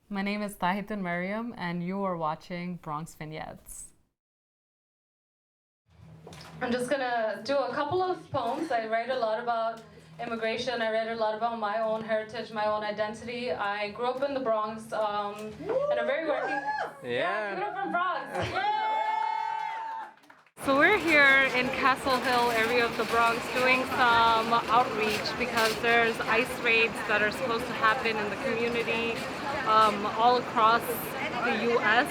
My name is Thahitun Mariam, and you are watching Bronx Vignettes. I'm just gonna do a couple of poems. I write a lot about immigration. I write a lot about my own heritage, my own identity. I grew up in the Bronx, in a very working. Yeah, give it up from Bronx. Yeah. So we're here in Castle Hill area of the Bronx doing some outreach because there's ICE raids that are supposed to happen in the community all across the US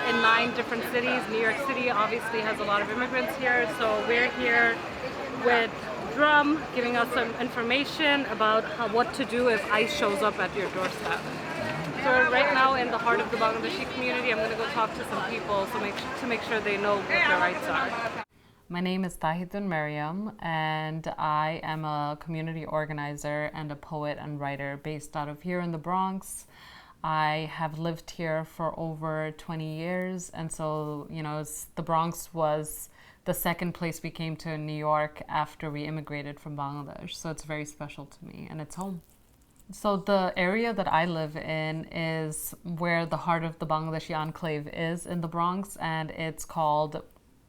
in 9 different cities. New York City obviously has a lot of immigrants here, so we're here with Drum giving us some information about what to do if ICE shows up at your doorstep. So right now in the heart of the Bangladeshi community, I'm going to go talk to some people to make sure they know what their rights are. My name is Thahitun Mariam, and I am a community organizer and a poet and writer based out of here in the Bronx. I have lived here for over 20 years, and so, the Bronx was the second place we came to in New York after we immigrated from Bangladesh. So it's very special to me, and it's home. So the area that I live in is where the heart of the Bangladeshi enclave is in the Bronx, and it's called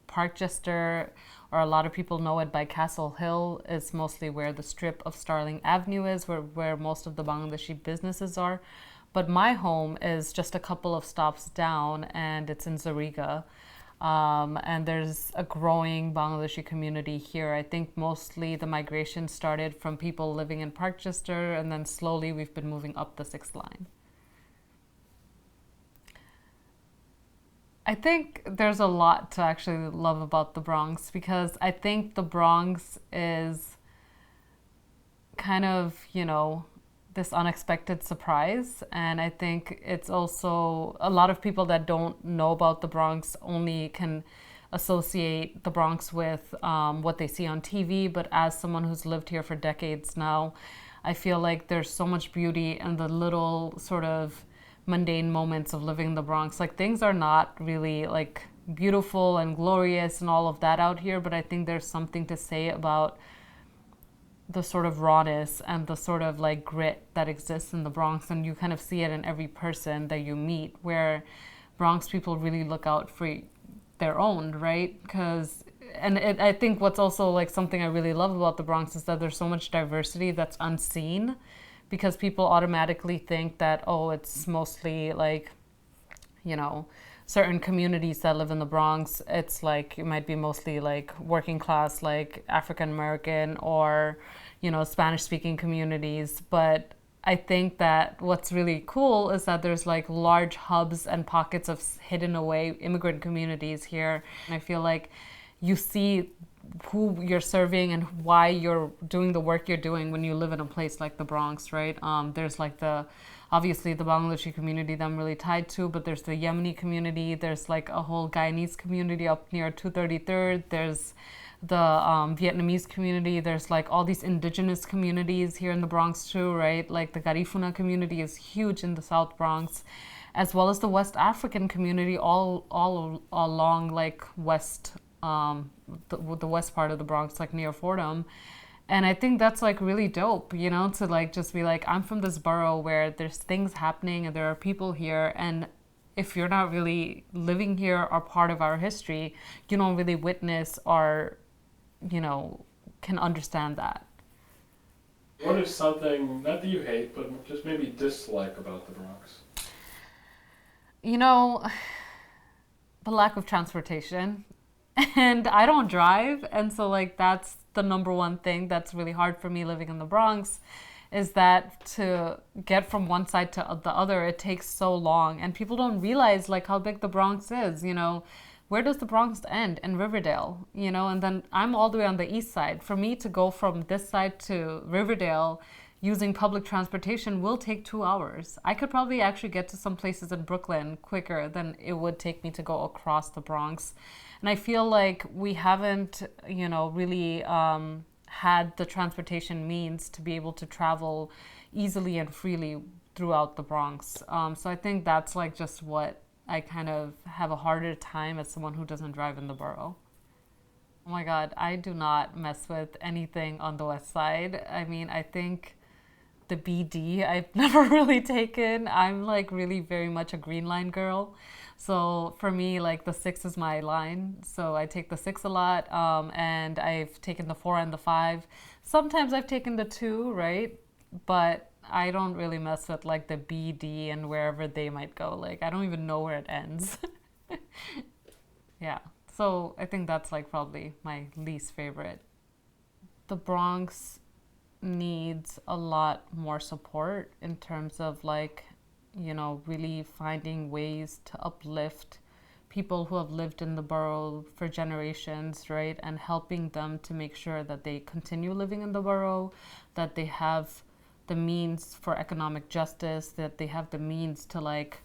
Parkchester, or a lot of people know it by Castle Hill. Is mostly where the strip of Starling Avenue is, where most of the Bangladeshi businesses are. But my home is just a couple of stops down, and it's in Zariga. And there's a growing Bangladeshi community here. I think mostly the migration started from people living in Parkchester, and then slowly we've been moving up the 6th line. I think there's a lot to actually love about the Bronx, because I think the Bronx is kind of, this unexpected surprise. And I think it's also a lot of people that don't know about the Bronx only can associate the Bronx with what they see on TV. But as someone who's lived here for decades now, I feel like there's so much beauty in the little sort of mundane moments of living in the Bronx. Like, things are not really like beautiful and glorious and all of that out here, but I think there's something to say about the sort of rawness and the sort of like grit that exists in the Bronx, and you kind of see it in every person that you meet, where Bronx people really look out for their own, right? I think what's also like something I really love about the Bronx is that there's so much diversity that's unseen, because people automatically think that, oh, it's mostly like, certain communities that live in the Bronx. It's like it might be mostly like working class, like African American or, Spanish speaking communities. But I think that what's really cool is that there's like large hubs and pockets of hidden away immigrant communities here. And I feel like you see who you're serving and why you're doing the work you're doing when you live in a place like the Bronx, right? There's like obviously the Bangladeshi community that I'm really tied to, but there's the Yemeni community. There's like a whole Guyanese community up near 233rd. There's the Vietnamese community. There's like all these indigenous communities here in the Bronx too, right? Like the Garifuna community is huge in the South Bronx, as well as the West African community all along like the west part of the Bronx, like near Fordham. And I think that's like really dope, to like just be like, I'm from this borough where there's things happening and there are people here. And if you're not really living here or part of our history, you don't really witness or, can understand that. What is something, not that you hate, but just maybe dislike about the Bronx? The lack of transportation. And I don't drive, and so like that's the number one thing that's really hard for me living in the Bronx, is that to get from one side to the other, it takes so long, and people don't realize like how big the Bronx is. Where does the Bronx end? In Riverdale, and then I'm all the way on the east side. For me to go from this side to Riverdale using public transportation will take 2 hours. I could probably actually get to some places in Brooklyn quicker than it would take me to go across the Bronx. And I feel like we haven't, really had the transportation means to be able to travel easily and freely throughout the Bronx. So I think that's like just what I kind of have a harder time as someone who doesn't drive in the borough. Oh my God, I do not mess with anything on the west side. I mean, I think the BD I've never really taken. I'm like really very much a green line girl. So for me, like the 6 is my line. So I take the 6 a lot, and I've taken the 4 and the 5. Sometimes I've taken the 2, right? But I don't really mess with like the BD and wherever they might go. Like I don't even know where it ends. Yeah. So I think that's like probably my least favorite. The Bronx needs a lot more support in terms of like, really finding ways to uplift people who have lived in the borough for generations, right? And helping them to make sure that they continue living in the borough, that they have the means for economic justice, that they have the means to like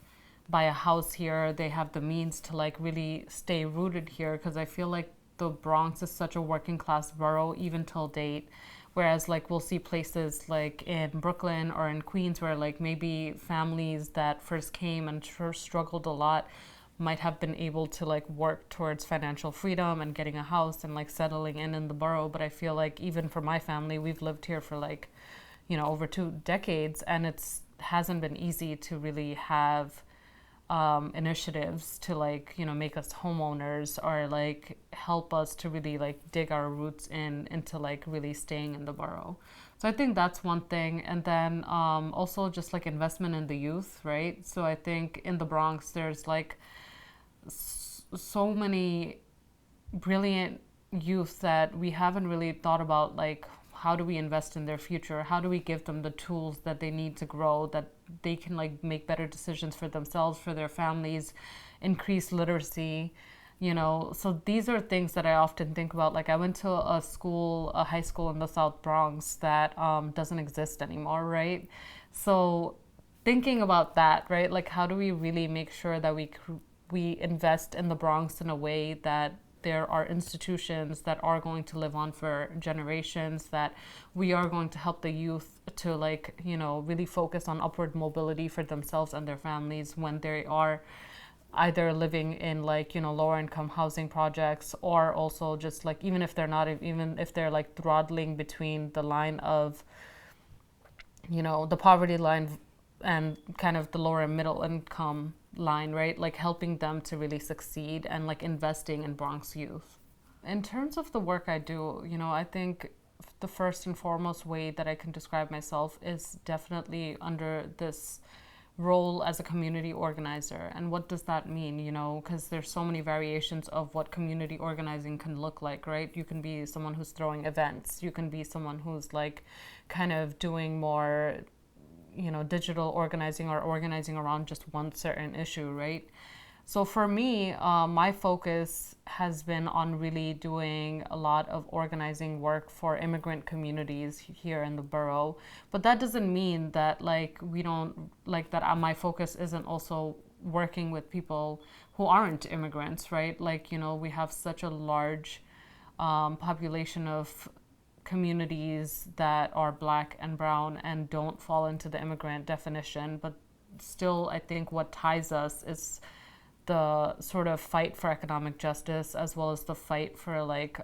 buy a house here, they have the means to like really stay rooted here. Because I feel like the Bronx is such a working class borough even till date. Whereas like we'll see places like in Brooklyn or in Queens where like maybe families that first came and struggled a lot might have been able to like work towards financial freedom and getting a house and like settling in the borough. But I feel like even for my family, we've lived here for like, over 2 decades, and it's hasn't been easy to really have initiatives to like make us homeowners or like help us to really like dig our roots into like really staying in the borough. So I think that's one thing. And then also just like investment in the youth, right? So I think in the Bronx there's like so many brilliant youth that we haven't really thought about, like how do we invest in their future? How do we give them the tools that they need to grow, that they can like make better decisions for themselves, for their families, increase literacy, So these are things that I often think about. Like I went to a high school in the South Bronx that doesn't exist anymore, right? So thinking about that, right? Like how do we really make sure that we invest in the Bronx in a way that there are institutions that are going to live on for generations, that we are going to help the youth to like, really focus on upward mobility for themselves and their families when they are either living in like, lower income housing projects, or also just like, even if they're like throttling between the line of, the poverty line and kind of the lower middle income line, right? Like helping them to really succeed and like investing in Bronx youth. In terms of the work I do, I think the first and foremost way that I can describe myself is definitely under this role as a community organizer. And what does that mean? Because there's so many variations of what community organizing can look like, right? You can be someone who's throwing events. You can be someone who's like kind of doing more digital organizing or organizing around just one certain issue, right? So for me, my focus has been on really doing a lot of organizing work for immigrant communities here in the borough. But that doesn't mean that like we don't like that my focus isn't also working with people who aren't immigrants, right? Like, we have such a large population of communities that are Black and brown and don't fall into the immigrant definition. But still, I think what ties us is the sort of fight for economic justice, as well as the fight for like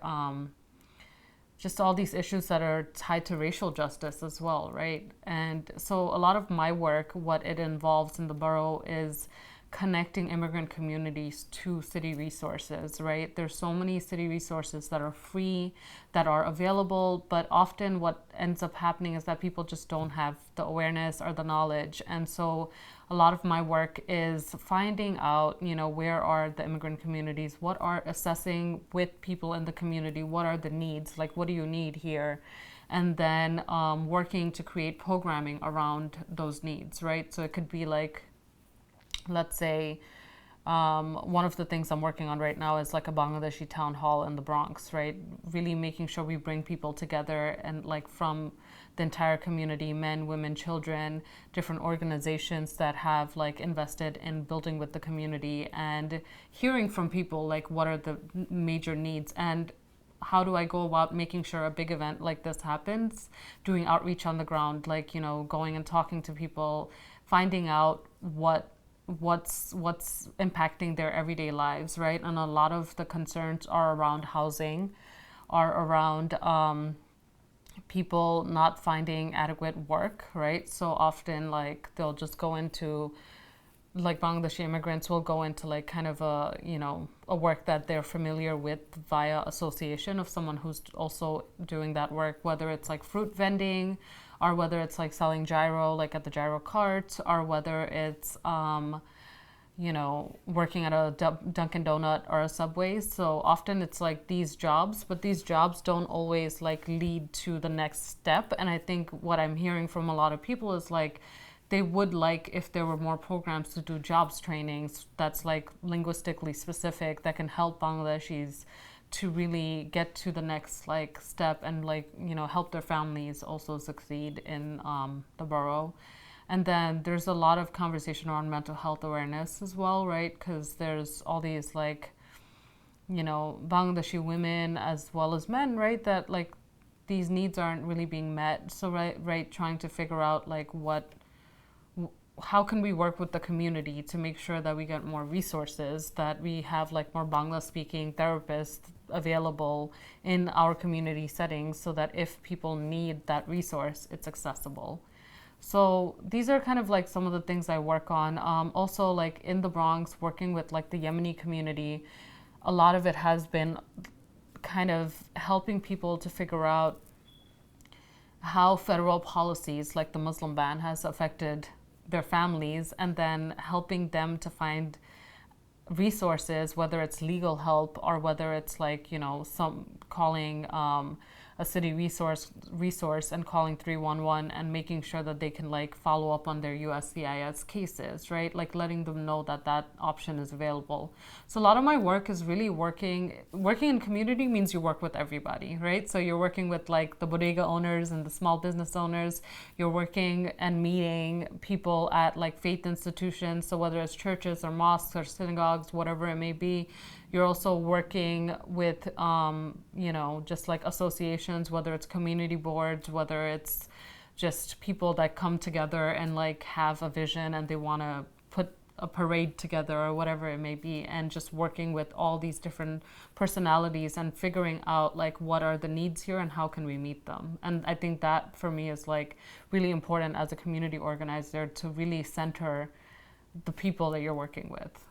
just all these issues that are tied to racial justice as well, right? And so a lot of my work, what it involves in the borough is connecting immigrant communities to city resources, right? There's so many city resources that are free, that are available, but often what ends up happening is that people just don't have the awareness or the knowledge. And so a lot of my work is finding out, where are the immigrant communities, what are assessing with people in the community, what are the needs, like what do you need here? And then working to create programming around those needs, right? So it could be like, let's say one of the things I'm working on right now is like a Bangladeshi town hall in the Bronx, right? Really making sure we bring people together and like from the entire community, men, women, children, different organizations that have like invested in building with the community, and hearing from people like what are the major needs and how do I go about making sure a big event like this happens, doing outreach on the ground, like, going and talking to people, finding out what's impacting their everyday lives, right? And a lot of the concerns are around housing, are around people not finding adequate work, right? So often like they'll just go into, like Bangladeshi immigrants will go into like kind of a, you know, a work that they're familiar with via association of someone who's also doing that work, whether it's like fruit vending or whether it's like selling gyro, like at the gyro cart, or whether it's, you know, working at a Dunkin' Donut or a Subway. So often it's like these jobs, but these jobs don't always like lead to the next step. And I think what I'm hearing from a lot of people is like, they would like if there were more programs to do jobs trainings that's like linguistically specific that can help Bangladeshis to really get to the next like step and like, you know, help their families also succeed in the borough. And then there's a lot of conversation around mental health awareness as well, right? Because there's all these like, you know, Bangladeshi women as well as men, right? That like these needs aren't really being met. So right, trying to figure out like how can we work with the community to make sure that we get more resources, that we have like more Bangla speaking therapists available in our community settings so that if people need that resource, it's accessible. So these are kind of like some of the things I work on. Also like in the Bronx, working with like the Yemeni community, a lot of it has been kind of helping people to figure out how federal policies like the Muslim ban has affected their families, and then helping them to find resources, whether it's legal help or whether it's like, you know, some calling a city resource and calling 311 and making sure that they can like follow up on their USCIS cases, right? Like letting them know that that option is available. So a lot of my work is really working in community means you work with everybody, right? So you're working with like the bodega owners and the small business owners. You're working and meeting people at like faith institutions. So whether it's churches or mosques or synagogues, whatever it may be. You're also working with, you know, just like associations, whether it's community boards, whether it's just people that come together and like have a vision and they want to put a parade together or whatever it may be, and just working with all these different personalities and figuring out like what are the needs here and how can we meet them. And I think that for me is like really important as a community organizer, to really center the people that you're working with.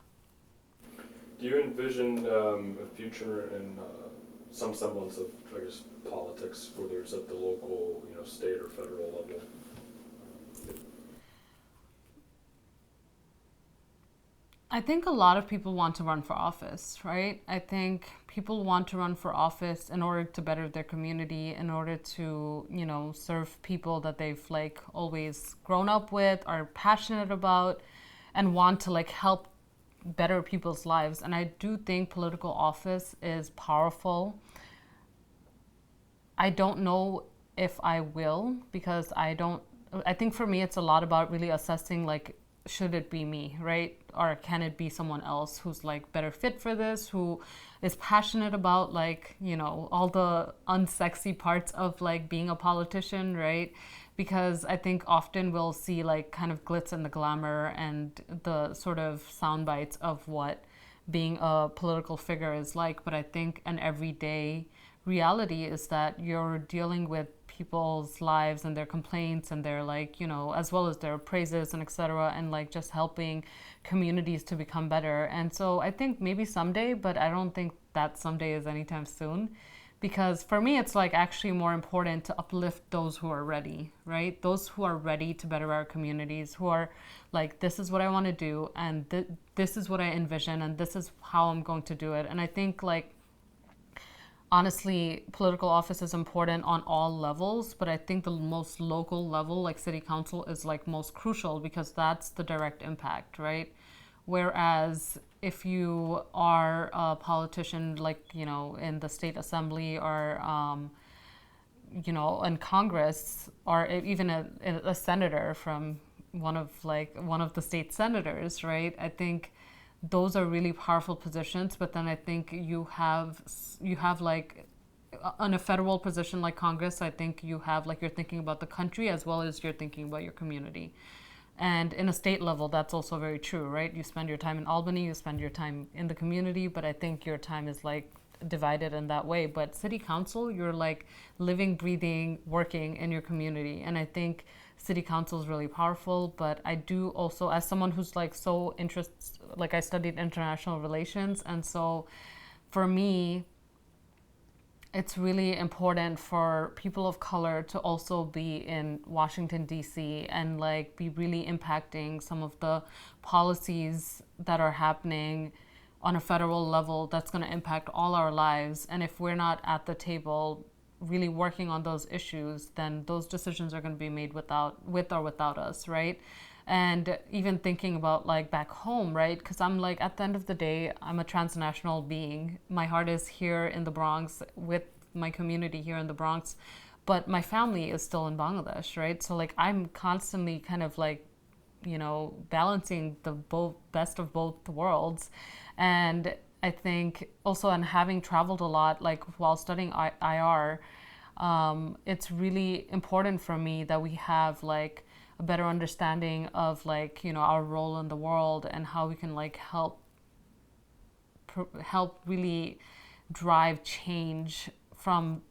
Do you envision a future in some semblance of, I guess, politics, whether it's at the local, you know, state or federal level? I think a lot of people want to run for office, right? I think people want to run for office in order to better their community, in order to, you know, serve people that they've like always grown up with, are passionate about, and want to like help better people's lives. And I do think political office is powerful. I don't know if I will, because I think for me it's a lot about really assessing like, should it be me, right? Or can it be someone else who's like better fit for this, who is passionate about like, you know, all the unsexy parts of like being a politician, right? Because I think often we'll see like kind of glitz and the glamour and the sort of sound bites of what being a political figure is like. But I think an everyday reality is that you're dealing with people's lives and their complaints and their like, you know, as well as their praises and etc., and like just helping communities to become better. And so I think maybe someday, but I don't think that someday is anytime soon. Because for me, it's like actually more important to uplift those who are ready, right? Those who are ready to better our communities, who are like, this is what I want to do, and this is what I envision, and this is how I'm going to do it. And I think like, honestly, political office is important on all levels, but I think the most local level, like city council, is like most crucial because that's the direct impact, right? Whereas if you are a politician, like, you know, in the state assembly or, you know, in Congress, or even a senator from one of the state senators, right? I think those are really powerful positions. But then I think you have like, on a federal position like Congress, I think you have like, you're thinking about the country as well as you're thinking about your community. And in a state level, that's also very true, right? You spend your time in Albany, you spend your time in the community, but I think your time is like divided in that way. But city council, you're like living, breathing, working in your community. And I think city council is really powerful. But I do also, as someone who's like so interested, like I studied international relations. And so for me, it's really important for people of color to also be in Washington, D.C. and like be really impacting some of the policies that are happening on a federal level that's going to impact all our lives. And if we're not at the table really working on those issues, then those decisions are going to be made with or without us, right? And even thinking about like back home, right? Because I'm like, at the end of the day, I'm a transnational being. My heart is here in the Bronx with my community here in the Bronx, but my family is still in Bangladesh, right? So like I'm constantly kind of like, you know, balancing the best of both worlds. And I think also, and having traveled a lot, like while studying IR, it's really important for me that we have like a better understanding of like, you know, our role in the world and how we can like help really drive change from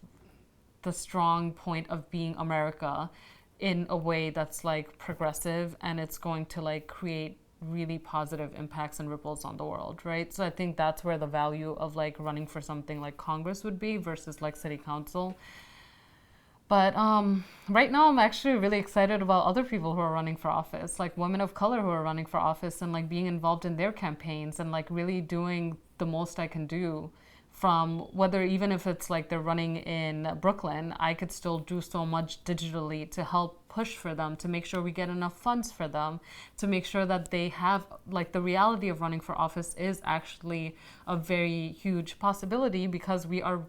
the strong point of being America in a way that's like progressive, and it's going to like create really positive impacts and ripples on the world, right? So I think that's where the value of like running for something like Congress would be versus like city council. But right now I'm actually really excited about other people who are running for office, like women of color who are running for office, and like being involved in their campaigns and like really doing the most I can do. From whether, even if it's like they're running in Brooklyn, I could still do so much digitally to help push for them, to make sure we get enough funds for them, to make sure that they have like the reality of running for office is actually a very huge possibility, because we are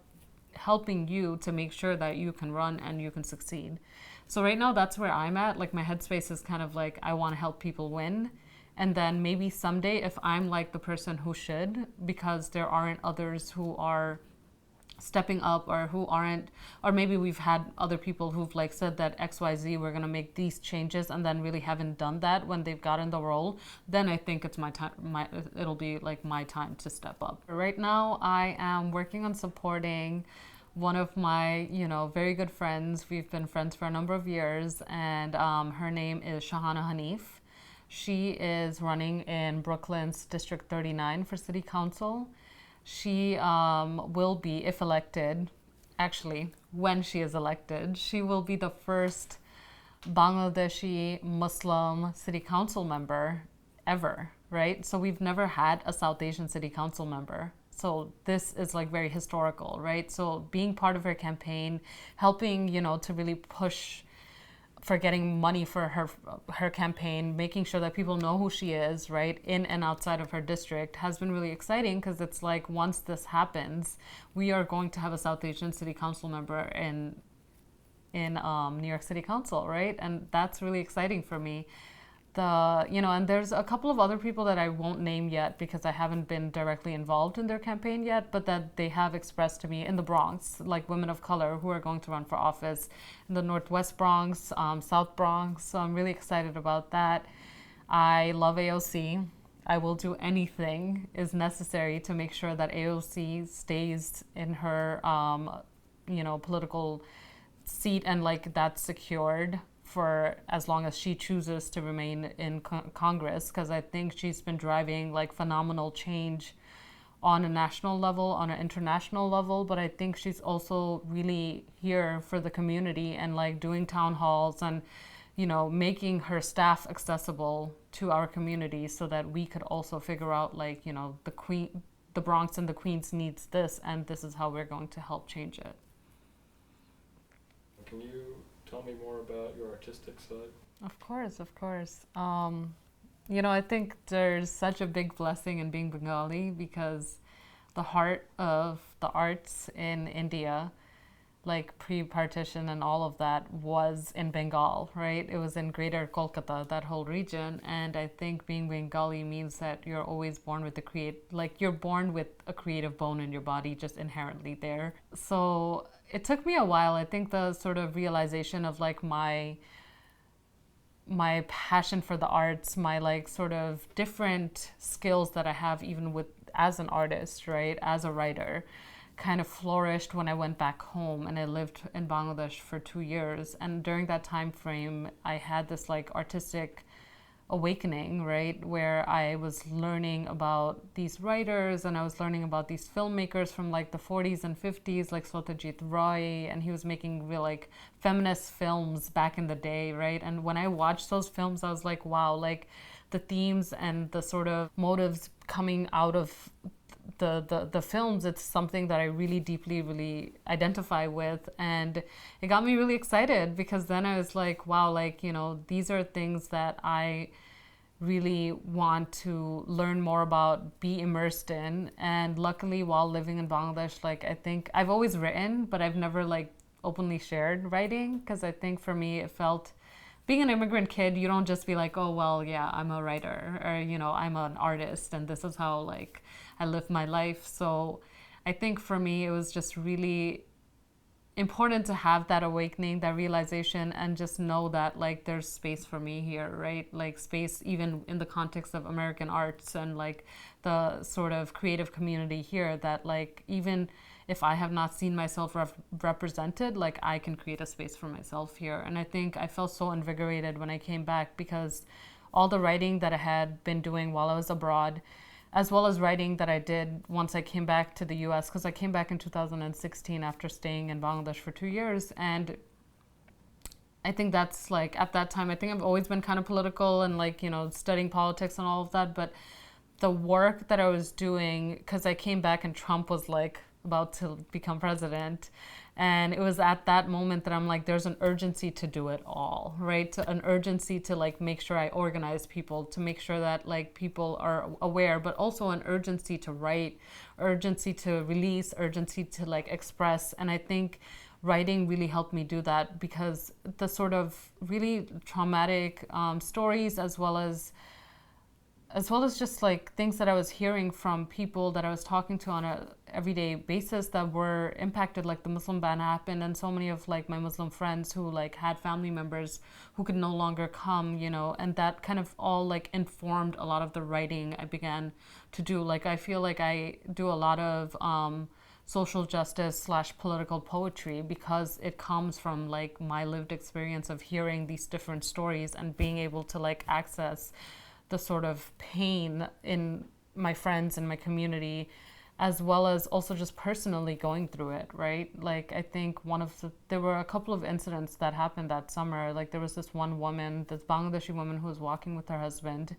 helping you to make sure that you can run and you can succeed. So right now that's where I'm at. Like my headspace is kind of like, I want to help people win. And then maybe someday, if I'm like the person who should, because there aren't others who are stepping up, or who aren't, or maybe we've had other people who've like said that XYZ, we're gonna make these changes, and then really haven't done that when they've gotten the role, then I think it's my time, it'll be like my time to step up. Right now, I am working on supporting one of my, you know, very good friends. We've been friends for a number of years, and her name is Shahana Hanif. She is running in Brooklyn's District 39 for City Council. She will be, if elected, actually, when she is elected, she will be the first Bangladeshi Muslim City Council member ever, right? So we've never had a South Asian City Council member. So this is like very historical, right? So being part of her campaign, helping, you know, to really push for getting money for her campaign, making sure that people know who she is, right, in and outside of her district, has been really exciting, because it's like once this happens, we are going to have a South Asian City Council member in New York City Council, right? And that's really exciting for me. You know, and there's a couple of other people that I won't name yet because I haven't been directly involved in their campaign yet, but that they have expressed to me in the Bronx, like women of color who are going to run for office in the Northwest Bronx, South Bronx. So I'm really excited about that. I love AOC. I will do anything is necessary to make sure that AOC stays in her, you know, political seat, and like that's secured for as long as she chooses to remain in Congress, because I think she's been driving like phenomenal change on a national level, on an international level, but I think she's also really here for the community and like doing town halls and, you know, making her staff accessible to our community so that we could also figure out like, you know, the Bronx and the Queens needs this, and this is how we're going to help change it. Can you tell me more about your artistic side? Of course, of course. You know, I think there's such a big blessing in being Bengali, because the heart of the arts in India, like pre-partition and all of that, was in Bengal, right? It was in Greater Kolkata, that whole region. And I think being Bengali means that you're always born with you're born with a creative bone in your body, just inherently there. So it took me a while. I think the sort of realization of like my passion for the arts, my like sort of different skills that I have even with as an artist, right, as a writer, kind of flourished when I went back home, and I lived in Bangladesh for 2 years. And during that time frame, I had this like artistic awakening, right, where I was learning about these writers, and I was learning about these filmmakers from like the 40s and 50s, like Satyajit Ray, and he was making real like feminist films back in the day, right? And when I watched those films, I was like, wow, like the themes and the sort of motives coming out of the films, it's something that I really deeply really identify with. And it got me really excited, because then I was like, wow, like, you know, these are things that I really want to learn more about, be immersed in. And luckily, while living in Bangladesh, like, I think I've always written, but I've never like openly shared writing, because I think for me it felt, being an immigrant kid, you don't just be like, oh, well, yeah, I'm a writer, or, you know, I'm an artist, and this is how like I live my life. So I think for me, it was just really important to have that awakening, that realization, and just know that like there's space for me here, right? Like space even in the context of American arts and like the sort of creative community here, that like even if I have not seen myself represented, like I can create a space for myself here. And I think I felt so invigorated when I came back, because all the writing that I had been doing while I was abroad, as well as writing that I did once I came back to the US, because I came back in 2016 after staying in Bangladesh for 2 years. And I think that's like, at that time, I think I've always been kind of political and like, you know, studying politics and all of that. But the work that I was doing, because I came back and Trump was like about to become president. And it was at that moment that I'm like, there's an urgency to do it all, right? An urgency to like make sure I organize people, to make sure that like people are aware, but also an urgency to write, urgency to release, urgency to like express. And I think writing really helped me do that, because the sort of really traumatic stories, as well as just like things that I was hearing from people that I was talking to on a everyday basis that were impacted, like the Muslim ban happened, and so many of like my Muslim friends who like had family members who could no longer come, you know, and that kind of all like informed a lot of the writing I began to do. Like I feel like I do a lot of social justice / political poetry, because it comes from like my lived experience of hearing these different stories and being able to like access the sort of pain in my friends and my community, as well as also just personally going through it, right? Like I think there were a couple of incidents that happened that summer. Like there was this one woman, this Bangladeshi woman, who was walking with her husband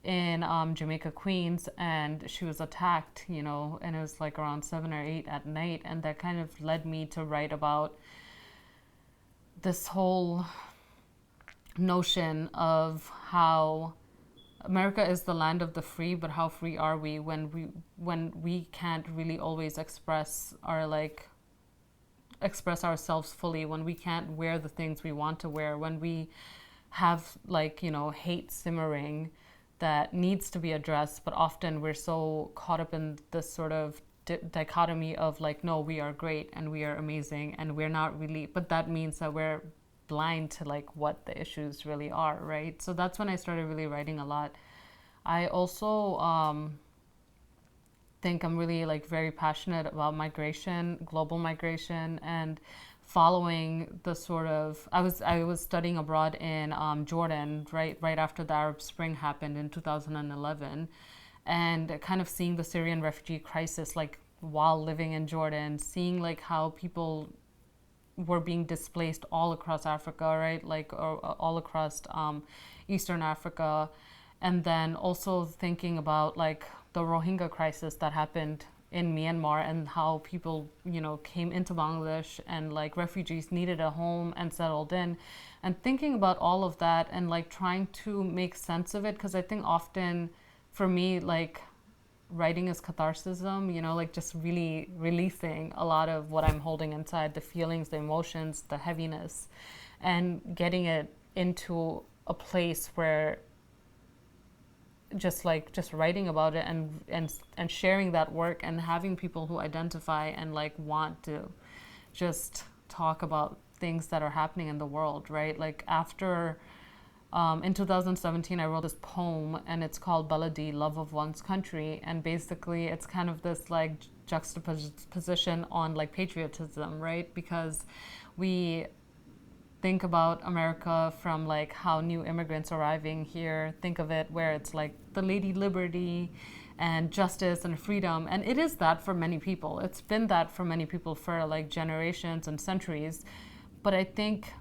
in Jamaica, Queens, and she was attacked, you know, and it was like around 7 or 8 at night. And that kind of led me to write about this whole notion of how America is the land of the free, but how free are we when we can't really always express ourselves fully, when we can't wear the things we want to wear, when we have like, you know, hate simmering that needs to be addressed, but often we're so caught up in this sort of dichotomy of like, no, we are great and we are amazing, and we're not really, but that means that we're blind to like what the issues really are, right? So that's when I started really writing a lot. I also think I'm really like very passionate about migration, global migration, and following the sort of, I was studying abroad in Jordan right after the Arab Spring happened in 2011, and kind of seeing the Syrian refugee crisis like while living in Jordan, seeing like how people were being displaced all across Africa, right? Like all across Eastern Africa. And then also thinking about like the Rohingya crisis that happened in Myanmar, and how people, you know, came into Bangladesh and like refugees needed a home and settled in. And thinking about all of that and like trying to make sense of it, because I think often for me, like writing is catharsism, you know, like just really releasing a lot of what I'm holding inside, the feelings, the emotions, the heaviness, and getting it into a place where just writing about it and sharing that work, and having people who identify and like want to just talk about things that are happening in the world, right? Like after in 2017, I wrote this poem, and it's called Baladi, Love of One's Country. And basically it's kind of this like juxtaposition on like patriotism, right? Because we think about America from like how new immigrants arriving here think of it, where it's like the Lady Liberty and justice and freedom, and it is that for many people. It's been that for many people for like generations and centuries. But I think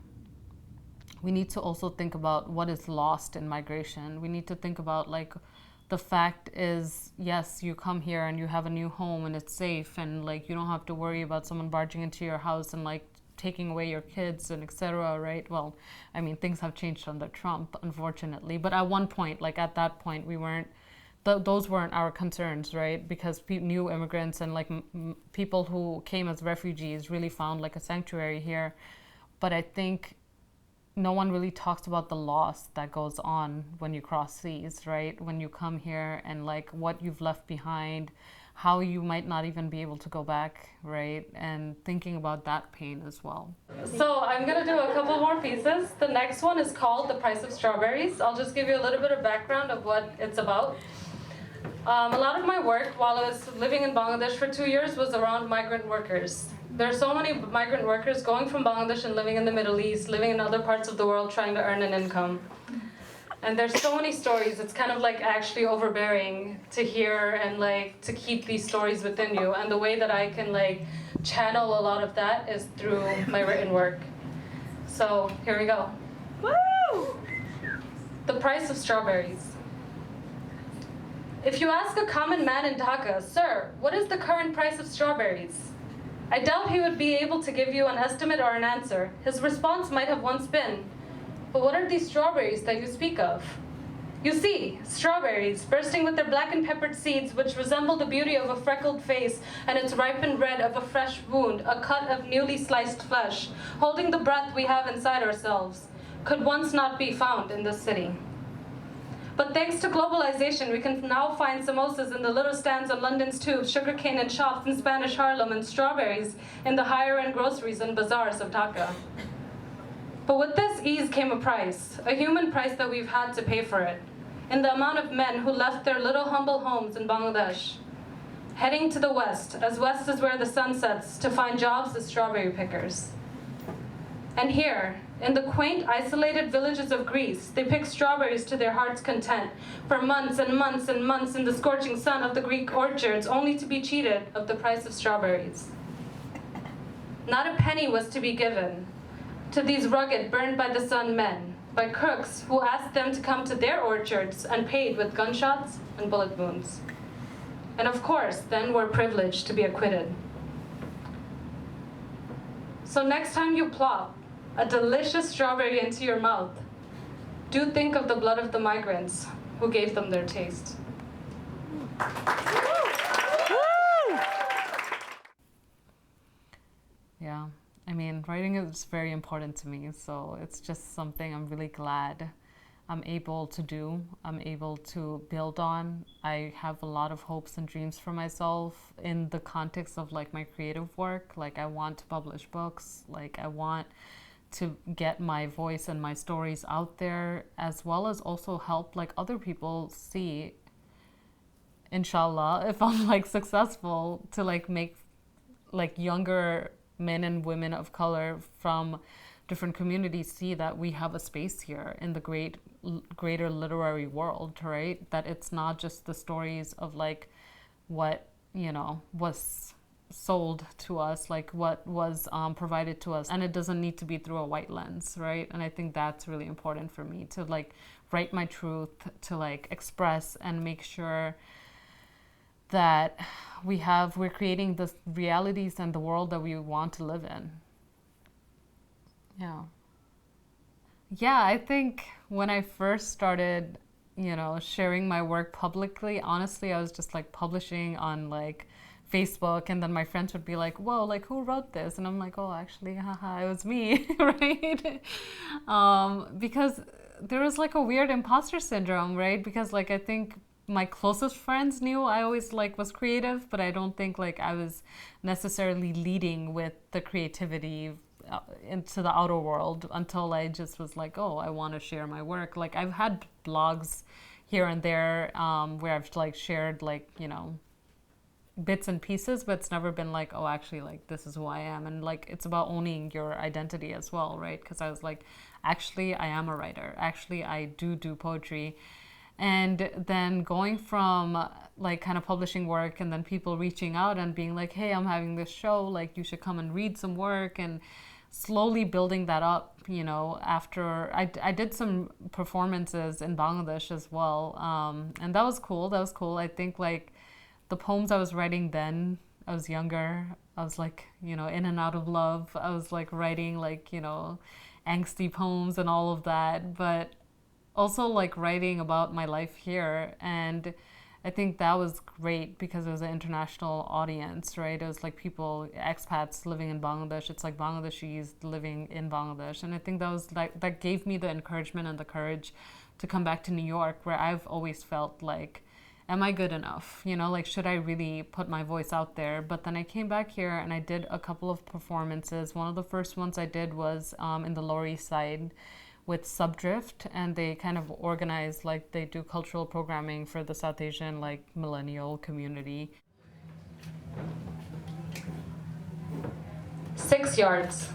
we need to also think about what is lost in migration. We need to think about like the fact is, yes, you come here and you have a new home and it's safe and like you don't have to worry about someone barging into your house and like taking away your kids and etc., right? Well, I mean, things have changed under Trump, unfortunately. But at one point, like at that point, we weren't, those weren't our concerns, right? Because new immigrants and like people who came as refugees really found like a sanctuary here. But I think no one really talks about the loss that goes on when you cross seas, right? When you come here and like what you've left behind, how you might not even be able to go back, right? And thinking about that pain as well. So I'm gonna do a couple more pieces. The next one is called The Price of Strawberries. I'll just give you a little bit of background of what it's about. A lot of my work while I was living in Bangladesh for 2 years was around migrant workers. There are so many migrant workers going from Bangladesh and living in the Middle East, living in other parts of the world, trying to earn an income. And there's so many stories, it's kind of like actually overbearing to hear and like to keep these stories within you. And the way that I can like channel a lot of that is through my written work. So here we go. Woo! The price of strawberries. If you ask a common man in Dhaka, "Sir, what is the current price of strawberries?" I doubt he would be able to give you an estimate or an answer. His response might have once been, "But what are these strawberries that you speak of?" You see, strawberries, bursting with their black and peppered seeds, which resemble the beauty of a freckled face and its ripened red of a fresh wound, a cut of newly sliced flesh, holding the breath we have inside ourselves, could once not be found in this city. But thanks to globalization, we can now find samosas in the little stands on London's tubes, sugarcane in shops in Spanish Harlem, and strawberries in the higher-end groceries and bazaars of Dhaka. But with this ease came a price, a human price that we've had to pay for it, in the amount of men who left their little humble homes in Bangladesh, heading to the west as where the sun sets, to find jobs as strawberry pickers. And here, in the quaint, isolated villages of Greece, they pick strawberries to their heart's content for months and months and months in the scorching sun of the Greek orchards, only to be cheated of the price of strawberries. Not a penny was to be given to these rugged, burned by the sun men, by crooks who asked them to come to their orchards and paid with gunshots and bullet wounds. And of course, then were privileged to be acquitted. So next time you plop a delicious strawberry into your mouth, do think of the blood of the migrants who gave them their taste. Yeah, I mean, writing is very important to me, so it's just something I'm really glad I'm able to do, I'm able to build on. I have a lot of hopes and dreams for myself in the context of like my creative work. Like I want to publish books, like I want to get my voice and my stories out there, as well as also help like other people see, inshallah, if I'm like successful, to like make like younger men and women of color from different communities see that we have a space here in the greater literary world, right? That it's not just the stories of like what, you know, was sold to us, like what was provided to us, and it doesn't need to be through a white lens, right? And I think that's really important for me to like write my truth, to like express and make sure that we're creating the realities and the world that we want to live in. Yeah, I think when I first started, you know, sharing my work publicly, honestly, I was just like publishing on like Facebook, and then my friends would be like, "Whoa, like who wrote this?" And I'm like, "Oh, actually, haha, it was me," right? Because there was like a weird imposter syndrome, right? Because like I think my closest friends knew I always like was creative, but I don't think like I was necessarily leading with the creativity into the outer world until I just was like, oh, I want to share my work. Like I've had blogs here and there where I've like shared like, you know, bits and pieces, but it's never been like, oh, actually, like, this is who I am. And like, it's about owning your identity as well, right? Because I was like, actually, I am a writer. Actually, I do poetry. And then going from like kind of publishing work and then people reaching out and being like, hey, I'm having this show, like, you should come and read some work, and slowly building that up, you know, after I did some performances in Bangladesh as well. And that was cool. That was cool. I think like the poems I was writing then, I was younger. I was like, you know, in and out of love. I was like writing like, you know, angsty poems and all of that, but also like writing about my life here. And I think that was great because it was an international audience, right? It was like people, expats living in Bangladesh. It's like Bangladeshis living in Bangladesh. And I think that was like, that gave me the encouragement and the courage to come back to New York, where I've always felt like, am I good enough? You know, like, should I really put my voice out there? But then I came back here and I did a couple of performances. One of the first ones I did was in the Lower East Side with Subdrift, and they kind of organize, like, they do cultural programming for the South Asian, like, millennial community. 6 yards.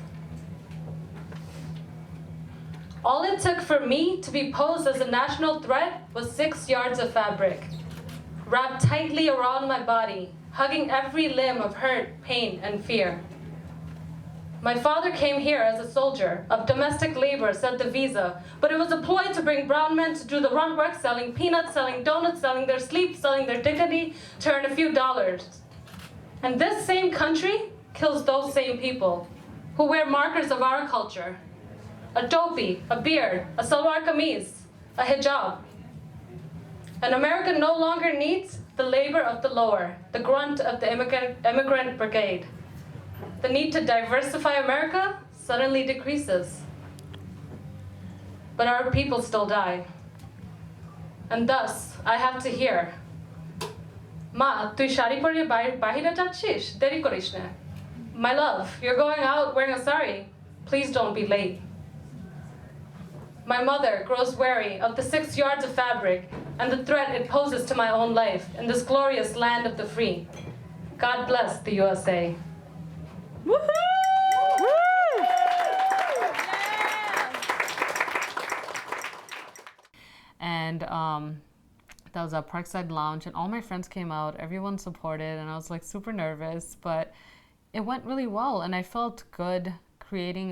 All it took for me to be posed as a national threat was 6 yards of fabric, wrapped tightly around my body, hugging every limb of hurt, pain, and fear. My father came here as a soldier of domestic labor, sent the visa, but it was a ploy to bring brown men to do the grunt work, selling peanuts, selling donuts, selling their sleep, selling their dignity, to earn a few dollars. And this same country kills those same people who wear markers of our culture: a topi, a beard, a salwar kameez, a hijab. And America no longer needs the labor of the lower, the grunt of the immigrant brigade. The need to diversify America suddenly decreases. But our people still die. And thus, I have to hear, Ma, তুই শাড়ি পরে বাহিরে যাচ্ছিস? দেরি করিস না. My love, you're going out wearing a sari. Please don't be late. My mother grows wary of the 6 yards of fabric and the threat it poses to my own life in this glorious land of the free. God bless the USA. And that was at Parkside Lounge, and all my friends came out, everyone supported, and I was like super nervous, but it went really well, and I felt good creating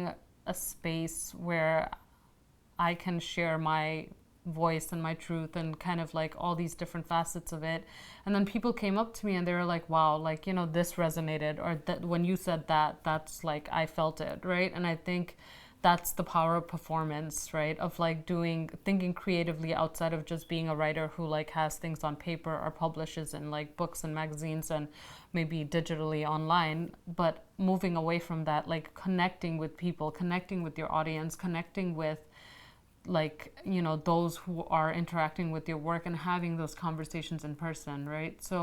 a space where I can share my voice and my truth and kind of like all these different facets of it. And then people came up to me and they were like, wow, like, you know, this resonated, or that when you said that, that's like, I felt it, right? And I think that's the power of performance, right? Of like thinking creatively outside of just being a writer who like has things on paper or publishes in like books and magazines and maybe digitally online, but moving away from that, like connecting with people, connecting with your audience, connecting with like, you know, those who are interacting with your work and having those conversations in person, right? So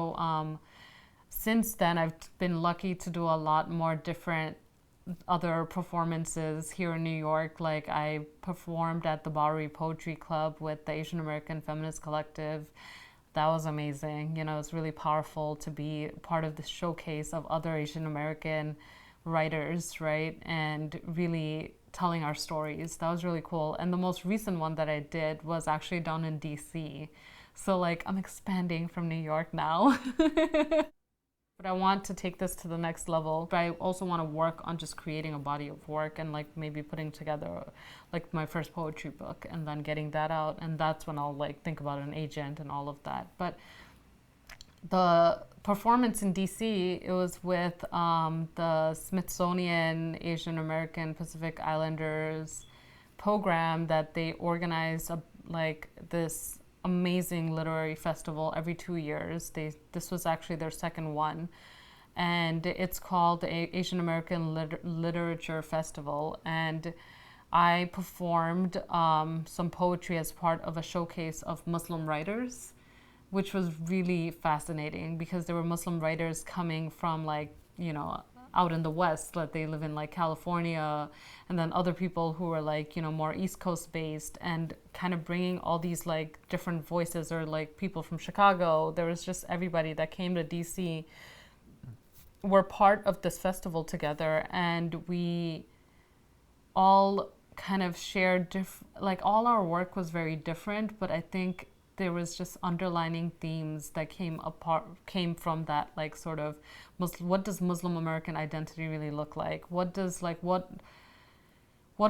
since then, I've been lucky to do a lot more different other performances here in New York. Like I performed at the Bowery Poetry Club with the Asian-American Feminist Collective. That was amazing. You know, it's really powerful to be part of the showcase of other Asian-American writers, right? And really telling our stories. That was really cool. And the most recent one that I did was actually down in DC. So like I'm expanding from New York now. But I want to take this to the next level. But I also want to work on just creating a body of work and like maybe putting together like my first poetry book and then getting that out. And that's when I'll like think about an agent and all of that. But the performance in DC, it was with the Smithsonian Asian American Pacific Islanders program that they organize like this amazing literary festival every 2 years. This was actually their second one, and it's called the Asian American Literature Festival. And I performed some poetry as part of a showcase of Muslim writers, which was really fascinating because there were Muslim writers coming from like, you know, out in the West, like they live in like California, and then other people who were like, you know, more East Coast based, and kind of bringing all these like different voices, or like people from Chicago. There was just everybody that came to DC were part of this festival together, and we all kind of shared like all our work was very different, but I think there was just underlining themes that came from that, like sort of what does Muslim American identity really look like? What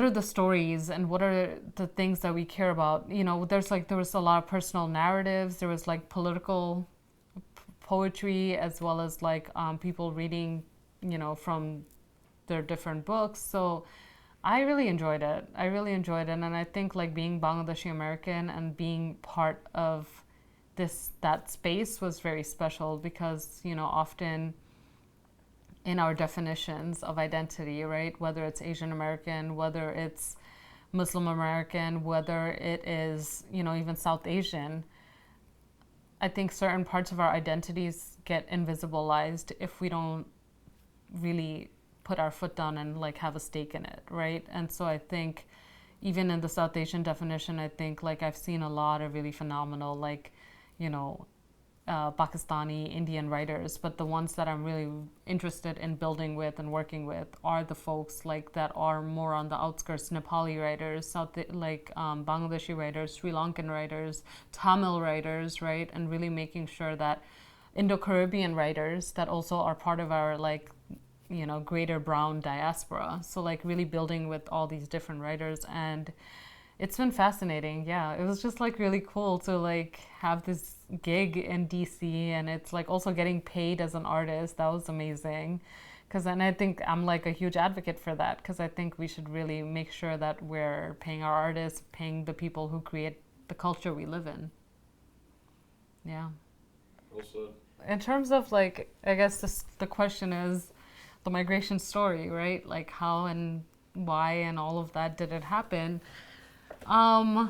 are the stories and what are the things that we care about? You know, there was a lot of personal narratives. There was like political poetry, as well as like people reading, you know, from their different books. So I really enjoyed it. And I think like being Bangladeshi-American and being part of that space was very special, because, you know, often in our definitions of identity, right, whether it's Asian American, whether it's Muslim American, whether it is, you know, even South Asian, I think certain parts of our identities get invisibilized if we don't really put our foot down and like have a stake in it, right? And so I think even in the South Asian definition, I think like I've seen a lot of really phenomenal, like, you know, Pakistani, Indian writers, but the ones that I'm really interested in building with and working with are the folks like that are more on the outskirts, Nepali writers, Bangladeshi writers, Sri Lankan writers, Tamil writers, right? And really making sure that Indo-Caribbean writers that also are part of our like, you know, greater brown diaspora. So like really building with all these different writers, and it's been fascinating. Yeah, it was just like really cool to like have this gig in DC, and it's like also getting paid as an artist. That was amazing. And I think I'm like a huge advocate for that, because I think we should really make sure that we're paying our artists, paying the people who create the culture we live in. Yeah. Also, in terms of like, I guess the question is the migration story, right? Like how and why and all of that did it happen? My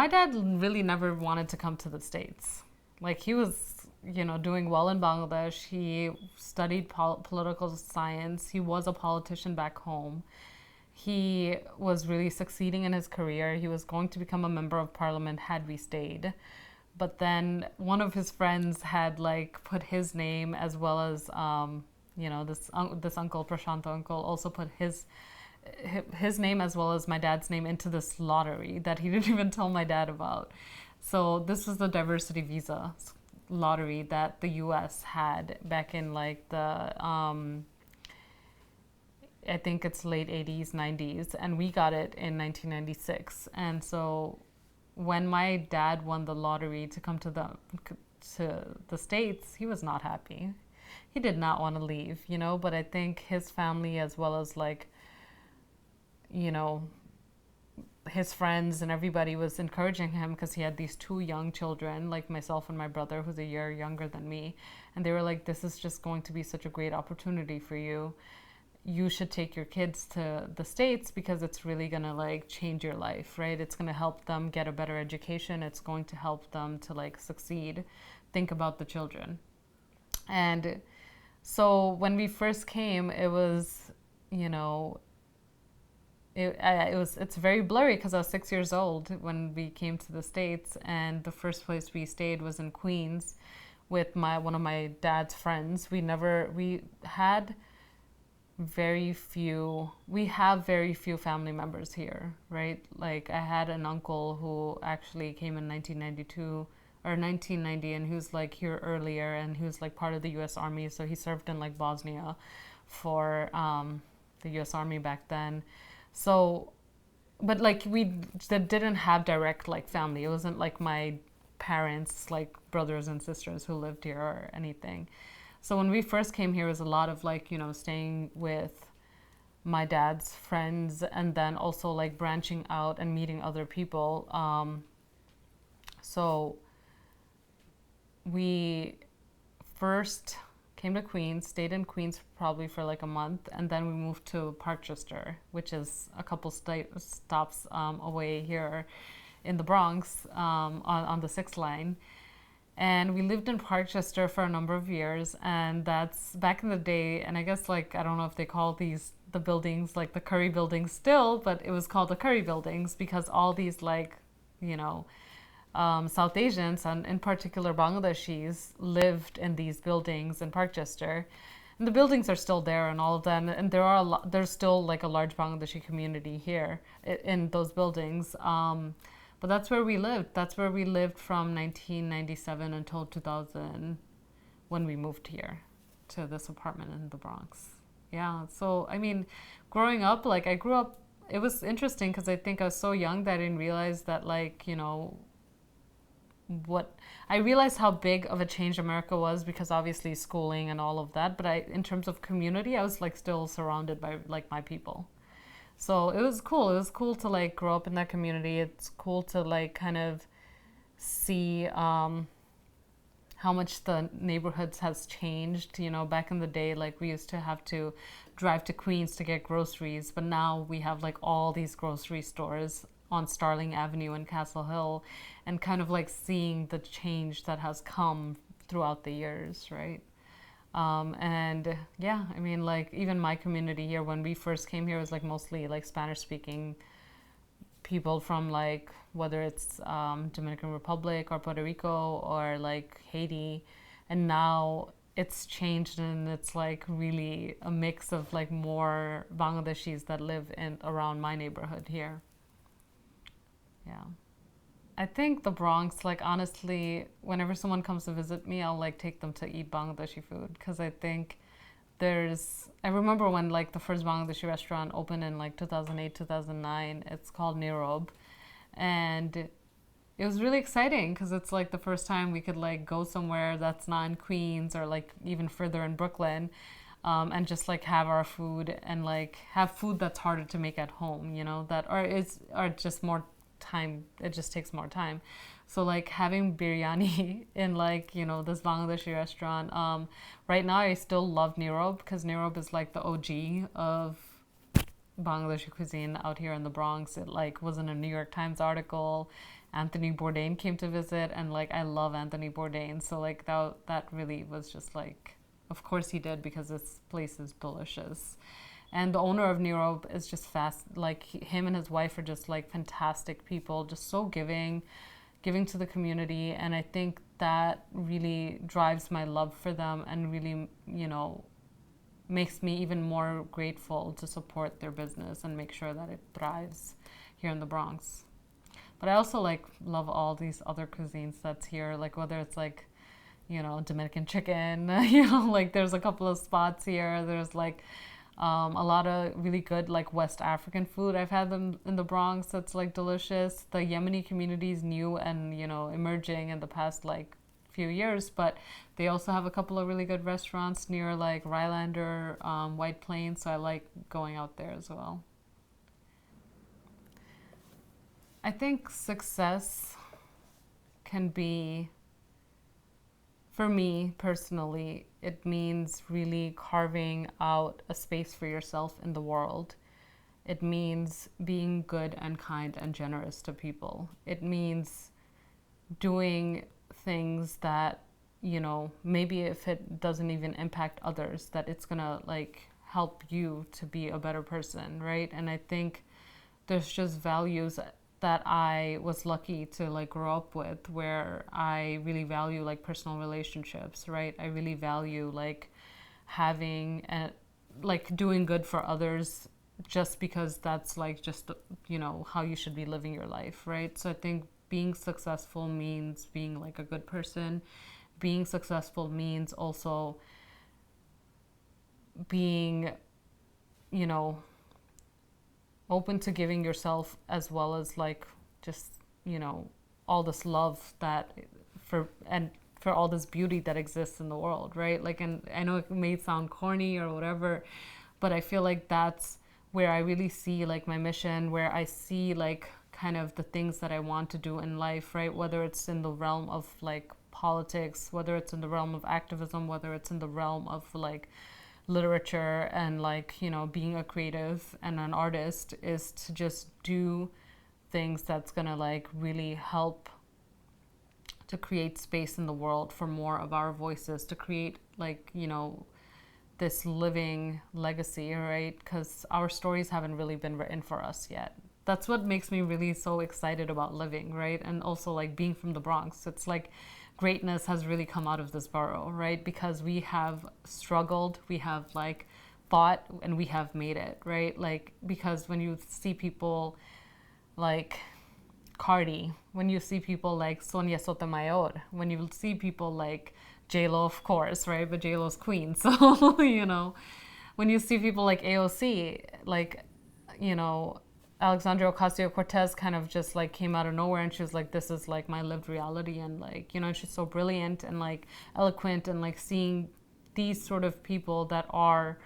dad really never wanted to come to the States. Like he was, you know, doing well in Bangladesh. He studied political science. He was a politician back home. He was really succeeding in his career. He was going to become a member of parliament had we stayed. But then one of his friends had like put his name, as well as, you know, this uncle, Prashant uncle, also put his name as well as my dad's name into this lottery that he didn't even tell my dad about. So this was the diversity visa lottery that the US had back in like the, I think it's late 80s, 90s, and we got it in 1996. And so when my dad won the lottery to come to the States, he was not happy. He did not want to leave, you know, but I think his family, as well as like, you know, his friends and everybody was encouraging him, because he had these two young children, like myself and my brother, who's a year younger than me. And they were like, this is just going to be such a great opportunity for you. You should take your kids to the States, because it's really going to like change your life, right? It's going to help them get a better education. It's going to help them to like succeed. Think about the children. And so when we first came, it was, you know, it's very blurry, because I was 6 years old when we came to the States, and the first place we stayed was in Queens with one of my dad's friends. We have very few family members here, right? Like I had an uncle who actually came in 1992 or 1990, and he was like here earlier, and he was like part of the US Army. So he served in like Bosnia for the US Army back then. So, but like we didn't have direct like family. It wasn't like my parents, like brothers and sisters who lived here or anything. So when we first came here, it was a lot of like, you know, staying with my dad's friends, and then also like branching out and meeting other people. So we first came to Queens, stayed in Queens probably for like a month, and then we moved to Parkchester, which is a couple stops away here in the Bronx on the 6th line. And we lived in Parkchester for a number of years, and that's back in the day. And I guess like, I don't know if they call the buildings like the Curry buildings still, but it was called the Curry buildings, because all these like, you know, South Asians, and in particular Bangladeshis, lived in these buildings in Parkchester. And the buildings are still there and all of that, and there's still like a large Bangladeshi community here in those buildings. But that's where we lived. That's where we lived from 1997 until 2000 when we moved here to this apartment in the Bronx. Yeah, so I mean, growing up, like I grew up, it was interesting because I think I was so young that I didn't realize that, like, you know, I realized how big of a change America was because obviously schooling and all of that, but in terms of community, I was like still surrounded by like my people. So it was cool. It was cool to like grow up in that community. It's cool to like kind of see how much the neighborhoods has changed. You know, back in the day, like we used to have to drive to Queens to get groceries, but now we have like all these grocery stores on Starling Avenue in Castle Hill, and kind of like seeing the change that has come throughout the years, right? And yeah, I mean, like even my community here, when we first came here, was like mostly like Spanish speaking people from like, whether it's Dominican Republic or Puerto Rico or like Haiti. And now it's changed and it's like really a mix of like more Bangladeshis that live in around my neighborhood here. Yeah. I think the Bronx, like honestly, whenever someone comes to visit me, I'll like take them to eat Bangladeshi food because I think I remember when like the first Bangladeshi restaurant opened in like 2008, 2009, it's called Nirob. And it was really exciting because it's like the first time we could like go somewhere that's not in Queens or like even further in Brooklyn, and just like have our food and like have food that's harder to make at home, you know, or just more time, it just takes more time. So like having biryani in like, you know, this Bangladeshi restaurant, right now I still love Nirob because Nirob is like the OG of Bangladeshi cuisine out here in the Bronx. It like was in a New York Times article. Anthony Bourdain came to visit, and like I love Anthony Bourdain, so like that really was just like, of course he did, because this place is delicious. And the owner of Nirob is just like him and his wife are just like fantastic people, just so giving to the community. And I think that really drives my love for them and really, you know, makes me even more grateful to support their business and make sure that it thrives here in the Bronx. But I also like love all these other cuisines that's here, like whether it's like, you know, Dominican chicken, you know, like there's a couple of spots here. There's like a lot of really good like West African food. I've had them in the Bronx that's like delicious. The Yemeni community is new and, you know, emerging in the past like few years, but they also have a couple of really good restaurants near like Rylander, White Plains, so I like going out there as well. I think success can be, for me personally, it means really carving out a space for yourself in the world. It means being good and kind and generous to people. It means doing things that, you know, maybe if it doesn't even impact others, that it's gonna like help you to be a better person, right? And I think there's just values that I was lucky to like grow up with, where I really value like personal relationships, right? I really value like having like doing good for others, just because that's like just, you know, how you should be living your life, right? So I think being successful means being like a good person. Being successful means also being, you know, open to giving yourself, as well as like just, you know, all this love that for all this beauty that exists in the world, right? Like, and I know it may sound corny or whatever, but I feel like that's where I really see like my mission, where I see like kind of the things that I want to do in life, right? Whether it's in the realm of like politics, whether it's in the realm of activism, whether it's in the realm of like literature and like, you know, being a creative and an artist, is to just do things that's gonna like really help to create space in the world for more of our voices, to create like, you know, this living legacy, right? Because our stories haven't really been written for us yet. that's what makes me really so excited about living, right? And also like being from the Bronx. It's like greatness has really come out of this borough, right? Because we have struggled, we have like fought, and we have made it, right? Like, because when you see people like Cardi, when you see people like Sonia Sotomayor, when you see people like J-Lo, of course, right? But J-Lo's queen. So, you know, when you see people like AOC, like, you know, Alexandria Ocasio-Cortez kind of just like came out of nowhere and she was like, this is like my lived reality. And like, you know, she's so brilliant and like eloquent, and like seeing these sort of people that are